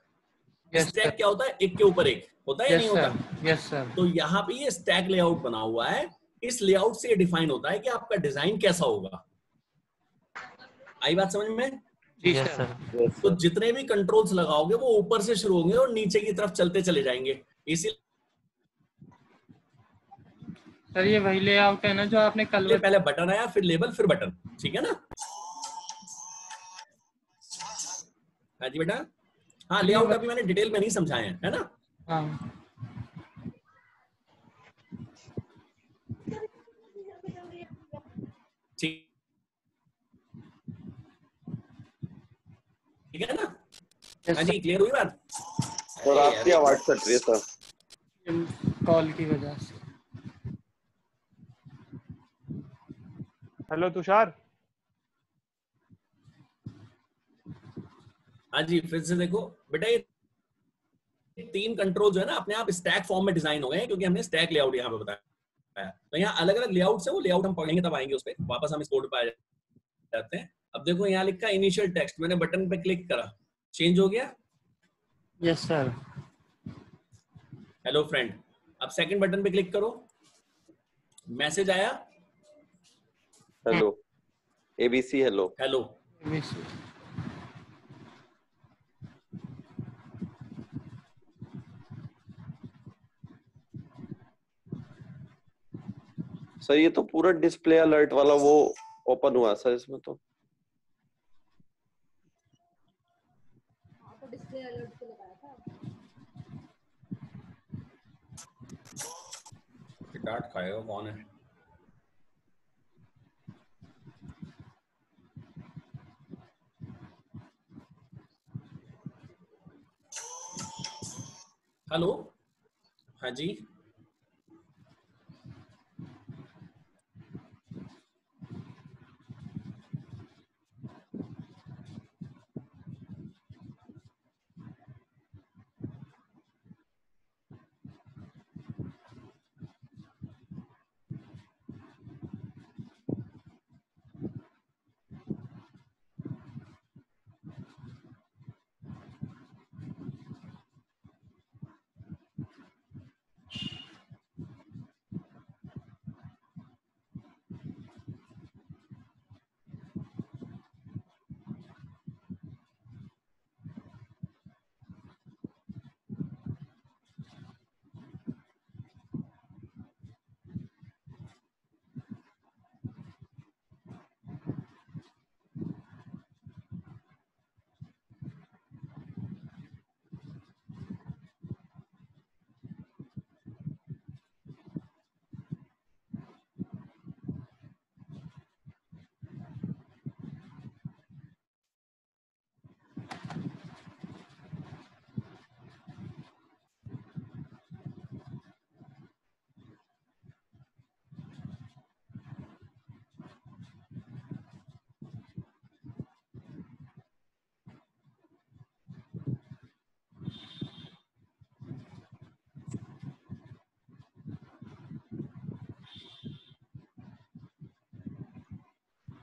Yes sir. Stack क्या होता है? एक के ऊपर एक होता है या यस नहीं सर। होता? Yes sir. तो यहाँ पे ये स्टैक लेआउट बना हुआ है। इस लेआउट से डिफाइन होता है कि आपका डिजाइन कैसा होगा। आई बात समझ में? जी यस सर। सर। यस तो सर जितने भी कंट्रोल्स लगाओगे वो ऊपर से शुरू होंगे और नीचे की तरफ चलते चले जाएंगे। इसीलिए सर ये वही लेआउट है ना जो आपने कल बताया? पहले बटन आया, फिर लेबल, फिर बटन। ठीक है ना? हाँ जी बेटा। हाँ सर ये लेआउट अभी मैंने डिटेल में नहीं समझाया है ना? हाँ ठीक ठीक है ना? यस हाँ सर। जी क्लियर हुई बात? सर आपकी आवाज कट रही है सर। कॉल की वजह से। हेलो तुषार। हाँ जी फिर से देखो बेटा, ये 3 कंट्रोल जो है ना अपने आप स्टैक फॉर्म में डिजाइन हो गए हैं, क्योंकि हमने स्टैक लेआउट यहाँ पे बताया। तो यहाँ अलग अलग लेआउट है, वो लेआउट हम पढ़ेंगे तब आएंगे उस पर वापस। हम इस कोड पे आ जाते हैं। अब देखो यहाँ लिखा इनिशियल टेक्स्ट, मैंने बटन पे क्लिक करा, चेंज हो गया। Yes sir. Hello friend. अब सेकंड बटन पे क्लिक करो, मैसेज आया hello ABC hello. Hello. Sir ये तो पूरा डिस्प्ले अलर्ट वाला वो ओपन हुआ सर इसमें तो। हाँ तो डिस्प्ले अलर्ट पे लगाया था। डांट खाएगा कौन है? हेलो। हाँ जी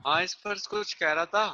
हाँ इस पर कुछ कह रहा था।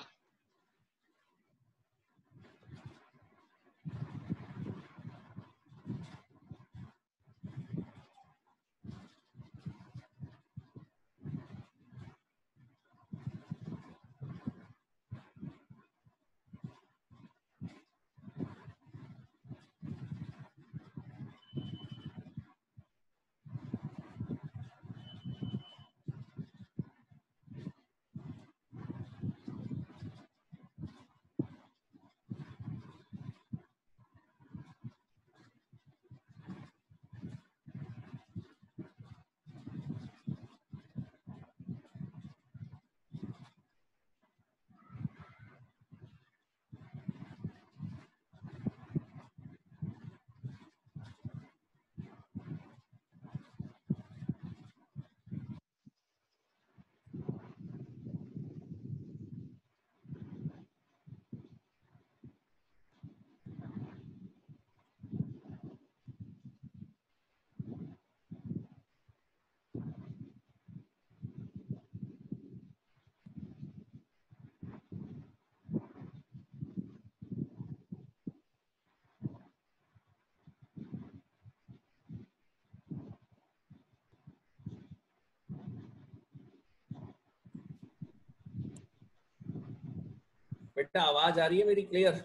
बेटा आवाज आ रही है मेरी क्लियर?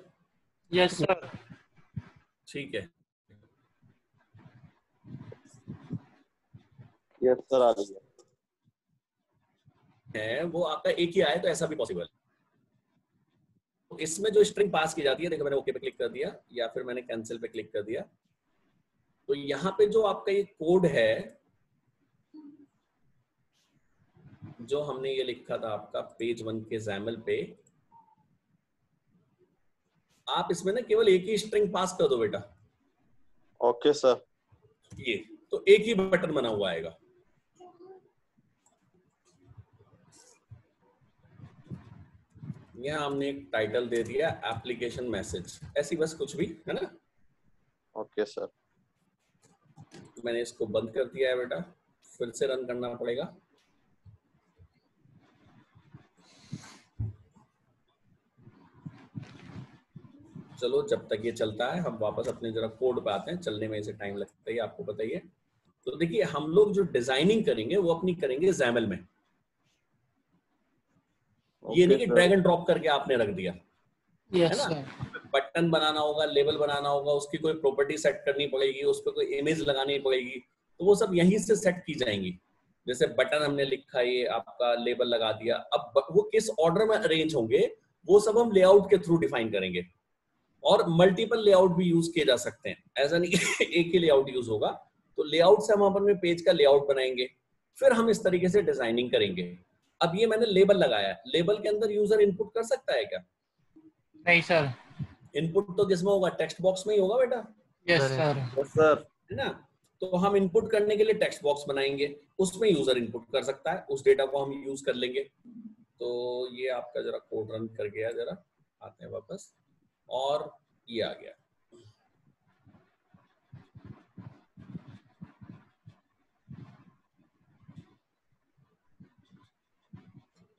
Yes sir. ठीक है। यस सर आ रही है वो आपका एक ही आया तो ऐसा भी पॉसिबल। तो इसमें जो स्ट्रिंग पास की जाती है, देखो मैंने ओके पे क्लिक कर दिया या फिर मैंने कैंसिल पे क्लिक कर दिया, तो यहाँ पे जो आपका ये कोड है जो हमने ये लिखा था आपका पेज 1 के XAML पे, आप इसमें ना केवल एक ही स्ट्रिंग पास कर दो बेटा। Okay sir. ये तो एक ही बटन बना हुआ आएगा। यहाँ हमने एक टाइटल दे दिया एप्लीकेशन मैसेज, ऐसी बस कुछ भी है ना। Okay sir. मैंने इसको बंद कर दिया है बेटा, फिर से रन करना पड़ेगा। चलो जब तक ये चलता है हम वापस अपने जरा कोड पे आते हैं, चलने में इसे टाइम लगता है आपको पता ही है। तो देखिए हम लोग जो डिजाइनिंग करेंगे वो अपनी करेंगे XAML में। ये नहीं कि ड्रैग एंड ड्रॉप करके आपने रख दिया, है ना। बटन बनाना होगा, लेबल बनाना होगा, उसकी कोई प्रॉपर्टी सेट करनी पड़ेगी, उस पर कोई इमेज लगानी पड़ेगी, तो वो सब यहीं से सेट की जाएंगी। जैसे बटन हमने लिखा, ये आपका लेबल लगा दिया, अब वो किस ऑर्डर में अरेंज होंगे वो सब हम लेआउट के थ्रू डिफाइन करेंगे। और मल्टीपल लेआउट भी यूज किए जा सकते हैं, ऐसा नहीं एक ही लेआउट यूज होगा। तो लेआउट से हम अपने पेज का लेआउट बनाएंगे, फिर हम इस तरीके से डिजाइनिंग करेंगे। अब ये मैंने लेबल लगाया है, लेबल के अंदर यूजर इनपुट कर सकता है क्या? नहीं सर। इनपुट तो किसमें होगा? टेक्स्ट बॉक्स में ही होगा बेटा। Yes sir. Yes sir. है ना। तो हम इनपुट करने के लिए टेक्स्ट बॉक्स बनाएंगे, उसमें यूजर इनपुट कर सकता है, उस डेटा को हम यूज कर लेंगे। तो ये आपका जरा कोड रन कर गया, जरा आते हैं वापस, और ये आ गया।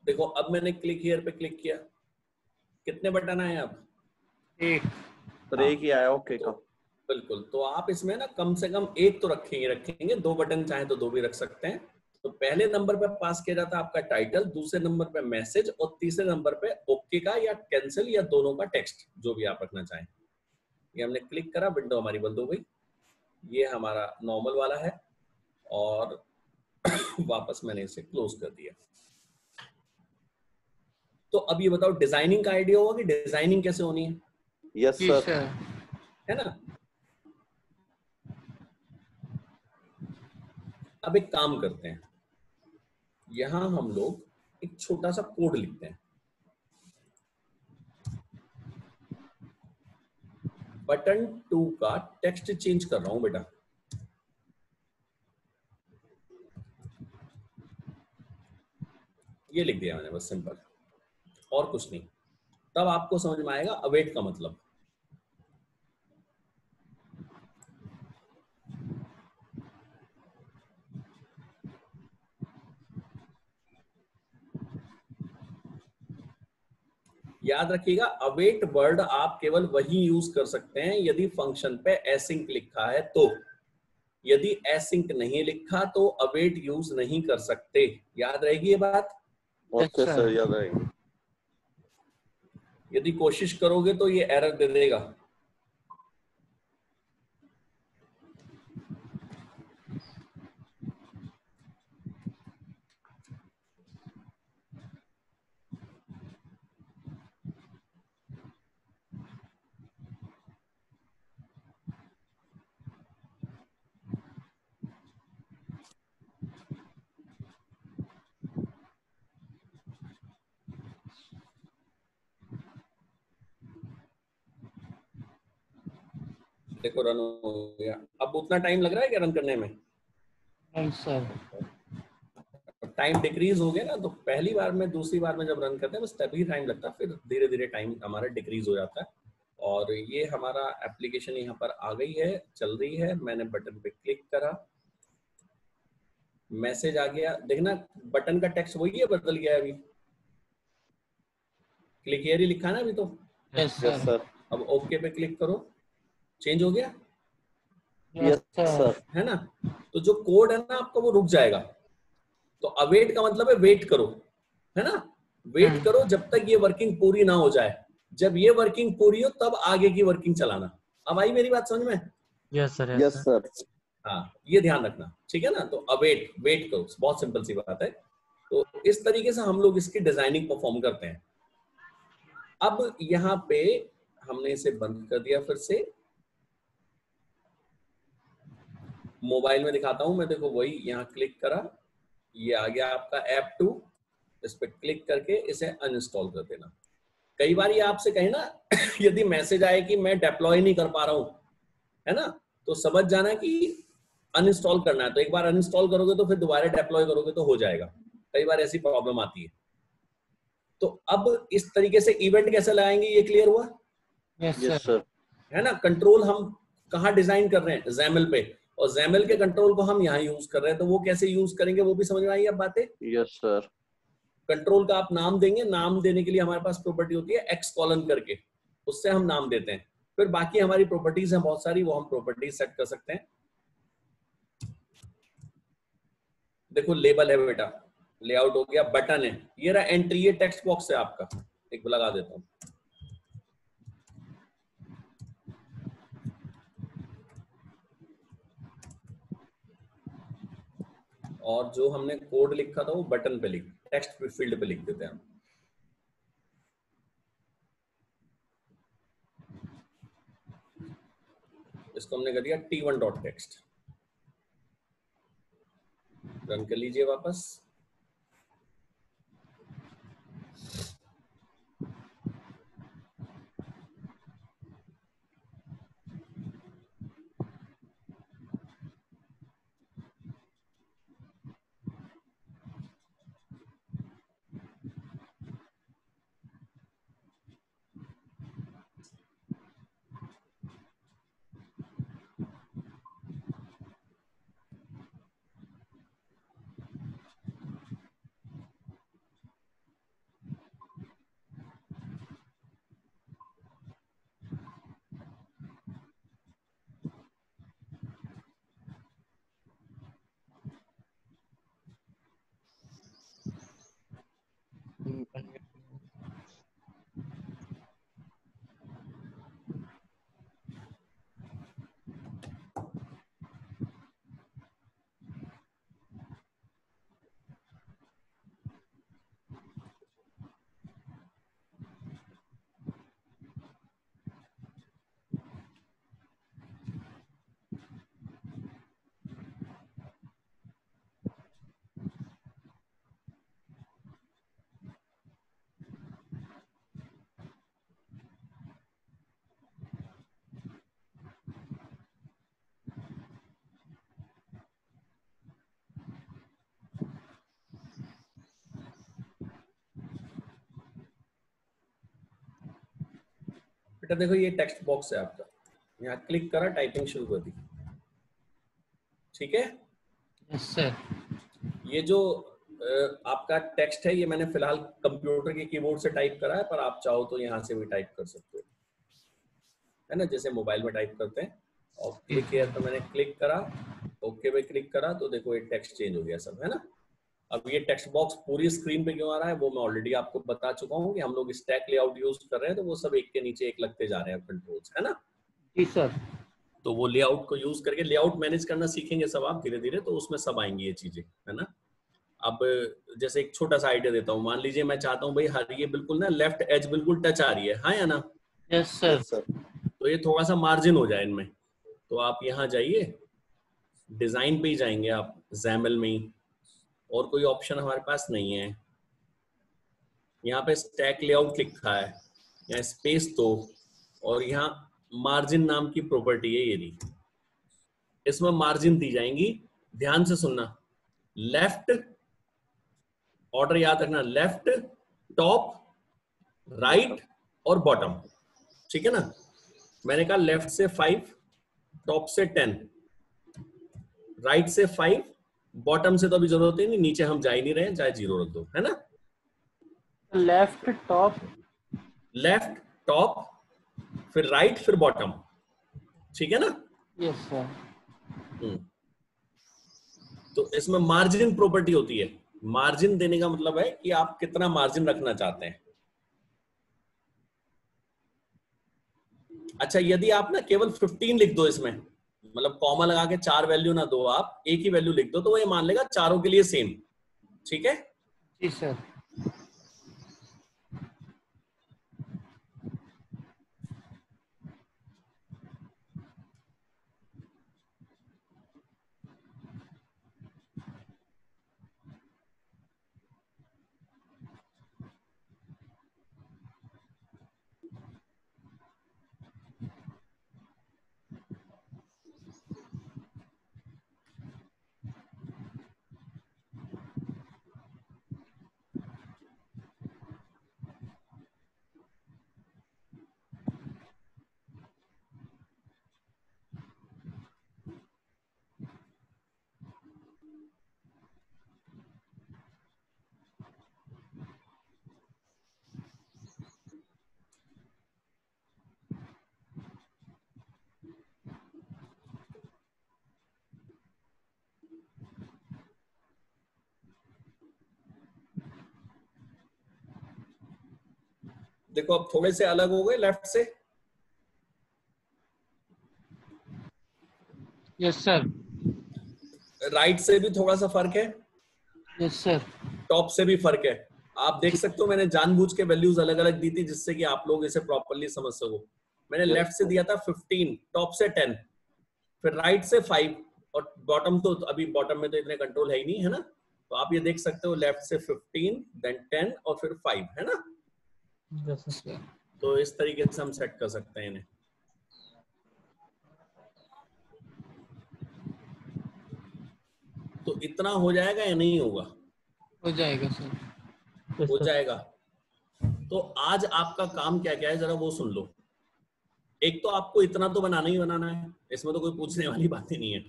देखो अब मैंने क्लिक हियर पे क्लिक किया, कितने बटन आए अब? एक। सर एक ही आया ओके का। बिल्कुल। तो आप इसमें ना कम से कम एक तो रखेंगे, दो बटन चाहे तो दो भी रख सकते हैं। तो पहले नंबर पे पास किया जाता है आपका टाइटल, दूसरे नंबर पे मैसेज, और तीसरे नंबर पे ओके का या कैंसिल या दोनों का टेक्स्ट, जो भी आप रखना चाहें। ये हमने क्लिक करा, विंडो हमारी बंद हो गई। ये हमारा नॉर्मल वाला है और वापस मैंने इसे क्लोज कर दिया। तो अब ये बताओ डिजाइनिंग का आइडिया होगा कि डिजाइनिंग कैसे होनी है? Yes sir. है ना। अब एक काम करते हैं, यहां हम लोग एक छोटा सा कोड लिखते हैं। बटन 2 का टेक्स्ट चेंज कर रहा हूं बेटा। ये लिख दिया मैंने बस, सिंपल, और कुछ नहीं। तब आपको समझ में आएगा अवेट का मतलब। याद रखिएगा अवेट वर्ड आप केवल वही यूज कर सकते हैं यदि फंक्शन पे एसिंक लिखा है तो। यदि एसिंक नहीं लिखा तो अवेट यूज नहीं कर सकते। याद रहेगी ये बात? ओके सर, याद रहेगी। यदि कोशिश करोगे तो ये एरर दे देगा। देखो रन हो गया। अब उतना टाइम लग रहा है क्या रन करने में? नहीं सर। टाइम डिक्रीज हो गया ना, तो पहली बार में दूसरी बार में जब रन करते हैं बस तभी टाइम लगता है, फिर धीरे धीरे टाइम हमारा डिक्रीज हो जाता है। और ये हमारा एप्लीकेशन यहाँ पर आ गई है, चल रही है। मैंने बटन पे क्लिक करा, मैसेज आ गया। देखना बटन का टेक्स्ट वही है, बदल गया है अभी। क्लिक हियर ही लिखा है ना अभी तो। Yes sir. अब ओके पे क्लिक करो, चेंज हो गया। Yes sir. है ना। तो जो कोड है ना आपका वो रुक जाएगा। तो अवेट का मतलब है वेट करो, है ना। वेट करो जब तक ये वर्किंग पूरी ना हो जाए। जब ये वर्किंग पूरी हो तब आगे की वर्किंग चलाना। अब आई मेरी बात समझ में? Yes sir, yes sir. हाँ, ये ध्यान रखना, ठीक है ना। तो अवेट, वेट करो, बहुत सिंपल सी बात है। तो इस तरीके से हम लोग इसकी डिजाइनिंग परफॉर्म करते हैं। अब यहाँ पे हमने इसे बंद कर दिया, फिर से मोबाइल में दिखाता हूं मैं। देखो वही, यहाँ क्लिक करा, ये आ गया आपका ऐप 2। इस पे क्लिक करके इसे अनइंस्टॉल कर देना। कई बार ये आपसे कहे ना यदि मैसेज आए कि मैं डिप्लॉय नहीं कर पा रहा हूं, है ना, तो समझ जाना कि अनइंस्टॉल करना है। तो एक बार अनइंस्टॉल करोगे तो फिर दोबारा डिप्लॉय करोगे तो हो जाएगा। कई बार ऐसी प्रॉब्लम आती है। तो अब इस तरीके से इवेंट कैसे लगाएंगे, ये क्लियर हुआ? Yes yes sir, sir. है ना। कंट्रोल हम कहाँ डिजाइन कर रहे हैं? XAML पे, और XAML के कंट्रोल को हम यहाँ यूज कर रहे हैं। तो वो कैसे यूज करेंगे वो भी समझ में आई अब बातें? Yes sir. कंट्रोल का आप नाम देंगे, नाम देने के लिए हमारे पास प्रॉपर्टी होती है X कॉलन करके, उससे हम नाम देते हैं। फिर बाकी हमारी प्रॉपर्टीज हैं बहुत सारी, वो हम प्रॉपर्टीज सेट कर सकते हैं। देखो लेबल है बेटा, लेआउट हो गया, बटन है, ये रहा एंट्री, ये टेक्स्ट बॉक्स है आपका, एक लगा देता हूं। और जो हमने कोड लिखा था वो बटन पे लिख, टेक्स्ट फील्ड पे लिख देते हैं हम। इसको हमने कर दिया t1.text। रन कर लीजिए वापस। बेटा देखो ये टेक्स्ट बॉक्स है आपका, यहाँ क्लिक करा, टाइपिंग शुरू कर दी, ठीक है। Yes sir. ये जो आपका टेक्स्ट है ये मैंने फिलहाल कंप्यूटर के कीबोर्ड से टाइप करा है, पर आप चाहो तो यहाँ से भी टाइप कर सकते हो, है ना, जैसे मोबाइल में टाइप करते हैं। और क्लिक किया तो मैंने क्लिक करा, ओके पे क्लिक करा, तो देखो ये टेक्स्ट चेंज हो गया सब, है ना। अब ये टेक्स्ट बॉक्स पूरी स्क्रीन पे क्यों आ रहा है वो मैं ऑलरेडी आपको बता चुका हूँ कि हम लोग स्टैक लेआउट यूज कर रहे हैं, तो वो सब एक के नीचे एक लगते जा रहे हैं कंट्रोल्स, है ना। जी सर। तो वो लेआउट को यूज करके लेआउट मैनेज करना सीखेंगे सब आप धीरे धीरे, तो उसमें सब आएंगी ये चीजें, है ना। अब जैसे एक छोटा सा आइडिया देता हूँ, मान लीजिए मैं चाहता हूँ भाई हर ये बिल्कुल ना लेफ्ट एज बिल्कुल टच आ रही है, हाँ या ना। Yes sir. तो ये थोड़ा सा मार्जिन हो जाए इनमें, तो आप यहाँ जाइए, डिजाइन पे ही जाएंगे आप, XAML में ही, और कोई ऑप्शन हमारे पास नहीं है। यहाँ पे स्टैक लेआउट लिखा है, यहाँ स्पेस दो, और यहाँ मार्जिन नाम की प्रॉपर्टी है ये रही, इसमें मार्जिन दी जाएंगी। ध्यान से सुनना, लेफ्ट ऑर्डर याद रखना, लेफ्ट, टॉप, राइट और बॉटम, ठीक है ना। मैंने कहा लेफ्ट से 5, टॉप से 10, राइट से 5, बॉटम से तो अभी जरूरत ही नहीं, नीचे हम जा ही नहीं रहे, चाहे 0 रख दो, है ना। लेफ्ट टॉप, लेफ्ट टॉप, फिर राइट, फिर बॉटम, ठीक है ना। Yes sir. तो इसमें मार्जिन प्रॉपर्टी होती है। मार्जिन देने का मतलब है कि आप कितना मार्जिन रखना चाहते हैं। अच्छा, यदि आप ना केवल 15 लिख दो इसमें, मतलब कॉमा लगा के 4 वैल्यू ना दो, आप एक ही वैल्यू लिख दो, तो वो ये मान लेगा चारों के लिए सेम। ठीक है जी सर। देखो अब थोड़े से अलग हो गए लेफ्ट से। Yes sir. राइट से भी थोड़ा सा फर्क है। Yes sir. टॉप से भी फर्क है। आप देख सकते हो मैंने जानबूझ के वैल्यूज अलग अलग दी थी जिससे कि आप लोग इसे प्रॉपर्ली समझ सको। मैंने लेफ्ट से दिया था 15, टॉप से 10, फिर राइट से 5 और बॉटम तो अभी बॉटम में तो इतने कंट्रोल है ही नहीं, है ना। तो आप ये देख सकते हो लेफ्ट से 15, देन 10 और फिर 5, है ना। तो इस तरीके से हम सेट कर सकते हैं इन्हें। तो इतना हो जाएगा या नहीं होगा? हो जाएगा सर। हो जाएगा। तो आज आपका काम क्या क्या है जरा वो सुन लो। एक तो आपको इतना तो बनाना ही बनाना है, इसमें तो कोई पूछने वाली बात ही नहीं है,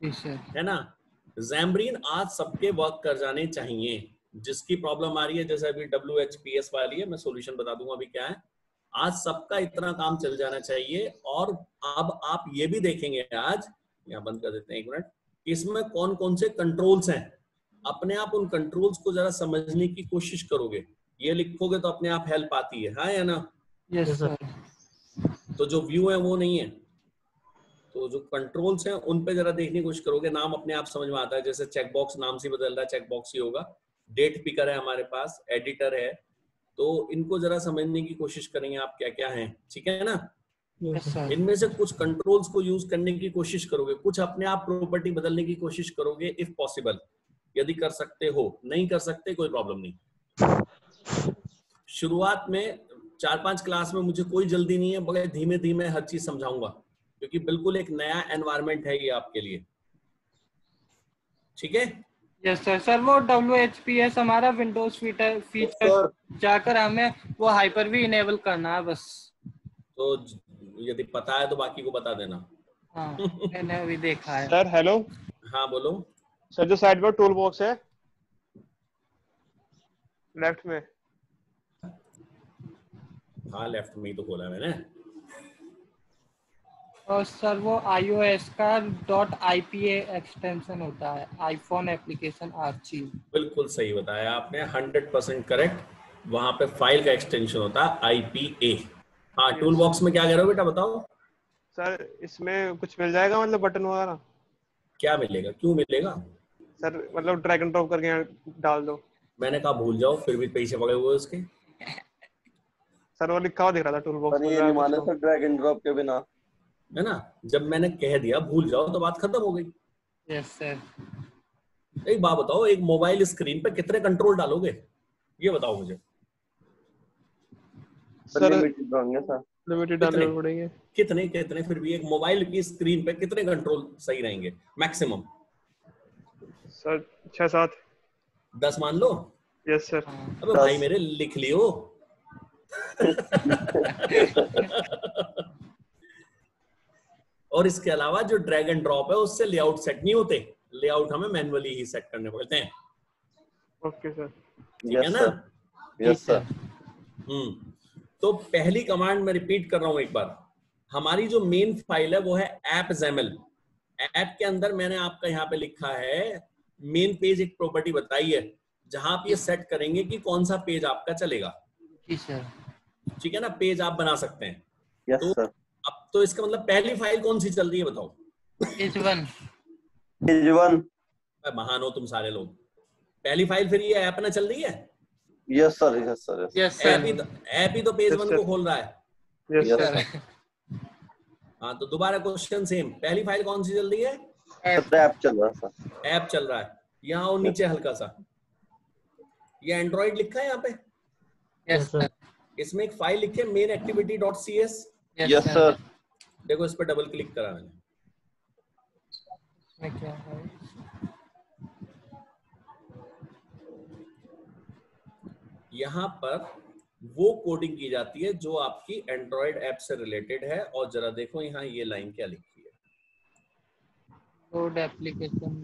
जी सर। है ना। ज़ैम्बरीन आज सबके वर्क कर जाने चाहिए। जिसकी प्रॉब्लम आ रही है जैसे अभी WHPS वाली है, मैं सॉल्यूशन बता दूंगा अभी क्या है। आज सबका इतना काम चल जाना चाहिए। और अब आप ये भी देखेंगे आज, यहाँ बंद कर देते हैं 1 मिनट, इसमें कौन कौन से कंट्रोल्स हैं। अपने आप उन कंट्रोल्स को जरा समझने की कोशिश करोगे। ये लिखोगे तो अपने आप हेल्प आती है, हाँ या ना। Yes sir. तो जो व्यू है वो नहीं है, तो जो कंट्रोल्स हैं उन पे जरा देखने की कोशिश करोगे। नाम अपने आप समझ में आता है, जैसे चेकबॉक्स नाम से बदल रहा है, चेकबॉक्स ही होगा। डेट पिकर है हमारे पास, एडिटर है, तो इनको जरा समझने की कोशिश करेंगे आप क्या क्या है, ठीक है ना। Yes sir. इनमें से कुछ कंट्रोल्स को यूज करने की कोशिश करोगे, कुछ अपने आप प्रॉपर्टी बदलने की कोशिश करोगे इफ पॉसिबल, यदि कर सकते हो। नहीं कर सकते कोई प्रॉब्लम नहीं। शुरुआत में 4-5 क्लास में मुझे कोई जल्दी नहीं है, बड़े धीमे धीमे हर चीज समझाऊंगा, क्योंकि बिल्कुल एक नया एनवायरनमेंट है ये आपके लिए, ठीक है। Yes sir. सर वो WHPS हमारा विंडोज फीचर जाकर हमें वो हाइपर भी इनेबल करना है बस। तो यदि पता है तो बाकी को बता देना। हाँ मैंने अभी देखा है। Sir hello. हाँ बोलो। सर जो साइड पर टूल बॉक्स है लेफ्ट में। हाँ लेफ्ट में ही तो खोला है मैंने। और सर वो iOS का .IPA एक्सटेंशन होता है, आईफोन एप्लीकेशन आर्ची। बिल्कुल सही बताया आपने, 100% करेक्ट। वहां पे फाइल का एक्सटेंशन होता है IPA। हाँ टूल बॉक्स में क्या कह रहे हो बेटा बताओ। सर इसमें कुछ मिल जाएगा, मतलब बटन वगैरह? क्या मिलेगा, क्यों मिलेगा? सर मतलब ड्रैग एंड ड्रॉप करके यहाँ डाल दो। मैंने कहा भूल जाओ, फिर भी पीछे पड़े हुए उसके। सर वो लिखा हुआ दिख रहा था टूल बॉक्स पर में। ये नहीं माने सर ड्रैग एंड ड्रॉप के बिना, है ना। जब मैंने कह दिया भूल जाओ तो बात खत्म हो गई। Yes sir. एक बात बताओ, एक मोबाइल स्क्रीन पे कितने कंट्रोल डालोगे, ये बताओ मुझे। सर लिमिटेड होंगे सर, लिमिटेड डालने पड़ेंगे। कितने कितने फिर भी एक मोबाइल की स्क्रीन पे कितने कंट्रोल सही रहेंगे मैक्सिमम? सर 6-7। 10 मान लो। Yes sir. अबे भाई मेरे लिख लियो। और इसके अलावा जो ड्रैग एंड ड्रॉप है उससे लेआउट सेट नहीं होते, लेआउट हमें मैन्युअली ही सेट करने पड़ते हैं। Okay sir. ठीक है ना। Yes sir. तो पहली कमांड मैं रिपीट कर रहा हूं एक बार। हमारी जो मेन फाइल है वो है app.xaml। ऐप के अंदर मैंने आपका यहाँ पे लिखा है मेन पेज, एक प्रॉपर्टी बताई है जहां आप ये सेट करेंगे कि कौन सा पेज आपका चलेगा। जी सर। ठीक है ना, पेज आप बना सकते हैं। यस तो सर। अब तो इसका मतलब पहली फाइल कौन सी चल रही है बताओ? पेज 1। पेज 1। महान हो तुम सारे लोग। पहली फाइल फिर ये ऐप ना चल रही है? Yes sir, yes sir, yes app sir, ही तो पेज Yes, 1 sir. को खोल रहा है। Yes yes sir. सर। हाँ, तो दोबारा क्वेश्चन सेम, पहली फाइल कौन सी चल रही है? ऐप चल रहा है सर। ऐप चल रहा है। यहाँ और नीचे हल्का सा ये एंड्रॉइड लिखा है यहाँ पे, यस सर, इसमें एक फाइल लिखी है main activity dot C S. Yes sir. देखो इस पर डबल क्लिक करा मैंने, इसमें क्या है? यहाँ पर वो कोडिंग की जाती है जो आपकी एंड्रॉइड ऐप से रिलेटेड है। और जरा देखो यहाँ ये लाइन क्या लिखी है, लोड एप्लीकेशन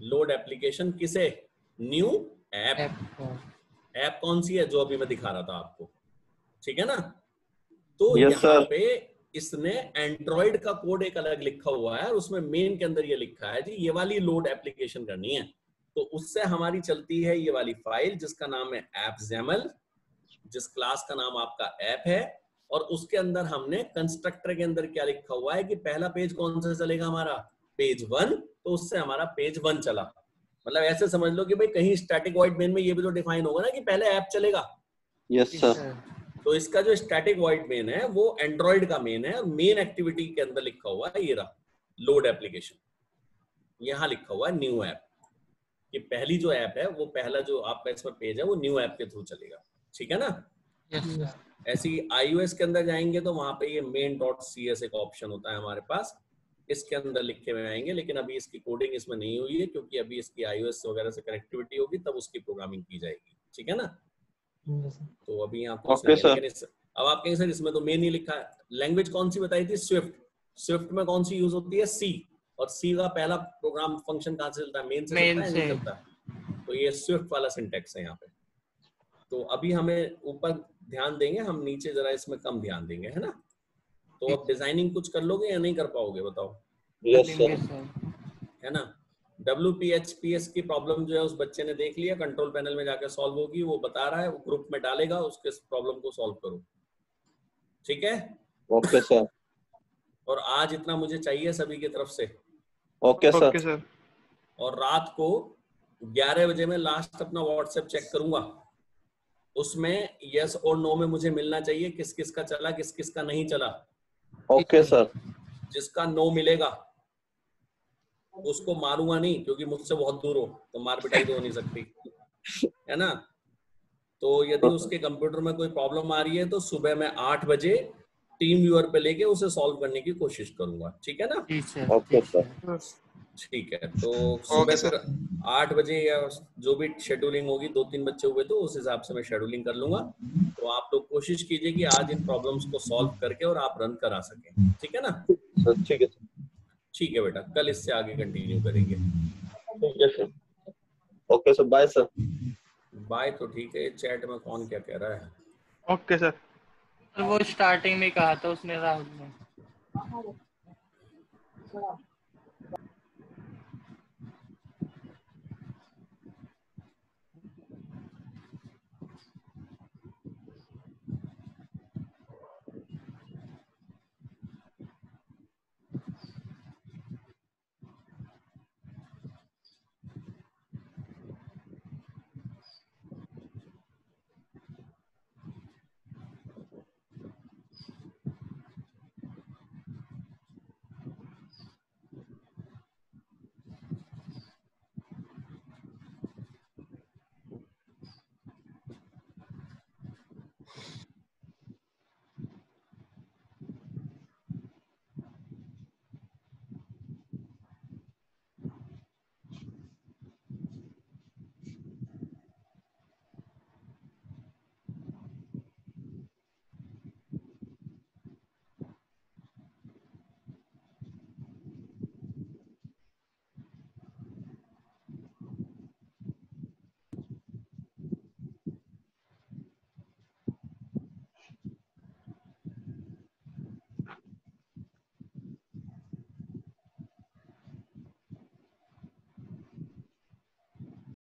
लोड एप्लीकेशन किसे? New app. ऐप कौन सी है? जो अभी मैं दिखा रहा था आपको, ठीक है ना? तो Yes, यहाँ sir. पे इसने एंड्रॉइड का कोड एक अलग लिखा हुआ है और उसमें मेन के अंदर ये लिखा है जी ये वाली लोड एप्लीकेशन करनी है। तो उससे हमारी चलती है ये वाली फाइल जिसका नाम है एप-XAML, जिस क्लास का नाम आपका ऐप है। और उसके अंदर हमने कंस्ट्रक्टर के अंदर क्या लिखा हुआ है कि पहला पेज कौन सा चलेगा हमारा? पेज 1। तो उससे हमारा पेज 1 चला। मतलब ऐसे समझ लो कि भाई कहीं स्टैटिक वॉइड मेन में ये भी तो डिफाइन होगा ना कि पहले ऐप चलेगा। Yes sir. तो इसका जो स्टैटिक वॉइड मेन है वो एंड्रॉइड का मेन है और मेन एक्टिविटी के अंदर लिखा हुआ है ये रहा लोड एप्लीकेशन। यहाँ लिखा हुआ है न्यू ऐप, कि पहली जो ऐप है वो पहला जो आपका इसमें पेज है वो न्यू ऐप के थ्रू चलेगा, ठीक है ना? यस ऐसी iOS के अंदर जाएंगे तो वहां पे ये main.cs एक ऑप्शन होता है हमारे पास, इसके अंदर लिखे हुए आएंगे। लेकिन अभी इसकी कोडिंग इसमें नहीं हुई है क्योंकि अभी इसकी iOS वगैरह से कनेक्टिविटी होगी तब उसकी प्रोग्रामिंग की जाएगी, ठीक है ना? तो अभी यहाँ कुछ Okay, नहीं है, लेकिन अब आप कहेंगे सर इसमें तो मेन ही लिखा है। लैंग्वेज कौन सी बताई थी? स्विफ्ट। स्विफ्ट में कौन सी यूज होती है? सी। और सी का पहला प्रोग्राम फंक्शन कहाँ से चलता है? मेन से चलता है, नहीं चलता है। तो ये स्विफ्ट वाला सिंटेक्स है यहाँ पे। तो अभी हमें ऊपर ध्यान देंगे, हम नीचे जरा इसमें कम ध्यान देंगे, है ना? तो अब डिजाइनिंग कुछ कर लोगे या नहीं कर पाओगे बताओ? Yes sir. है ना? WPHPS की प्रॉब्लम जो है उस बच्चे ने देख लिया, कंट्रोल पैनल में जाकर सॉल्व होगी, वो बता रहा है, वो ग्रुप में डालेगा, उसके प्रॉब्लम को सॉल्व करो, ठीक है? Okay sir. और आज इतना मुझे चाहिए सभी की तरफ से। Okay sir. Okay sir. और रात को 11 बजे में लास्ट अपना व्हाट्सएप चेक करूंगा, उसमें यस और नो में मुझे मिलना चाहिए किस किस का चला, किस किस का नहीं चला। Okay sir. जिसका नो मिलेगा उसको मारूंगा नहीं क्योंकि मुझसे बहुत दूर हो, तो मार पिटाई तो हो नहीं सकती, है ना? तो यदि उसके कंप्यूटर में कोई प्रॉब्लम आ रही है तो सुबह में 8 बजे टीम व्यूअर पे लेके उसे सॉल्व करने की कोशिश करूंगा, ठीक है ना? Okay sir. ठीक है, तो सुबह फिर 8 बजे या जो भी शेड्यूलिंग होगी, 2-3 बच्चे हुए तो उस हिसाब से मैं शेड्यूलिंग कर लूंगा। तो आप लोग कोशिश कीजिए कि आज इन प्रॉब्लम्स को सॉल्व करके और आप रन करा सकें, ठीक है ना? सर ठीक है सर। ठीक है बेटा, कल इससे आगे कंटिन्यू करेंगे। ठीक है sir. Okay sir, bye sir. Bye. तो ठीक है, चैट में कौन क्या कह रहा है? Okay sir. वो स्टार्टिंग में कहा था उसने राहुल ने।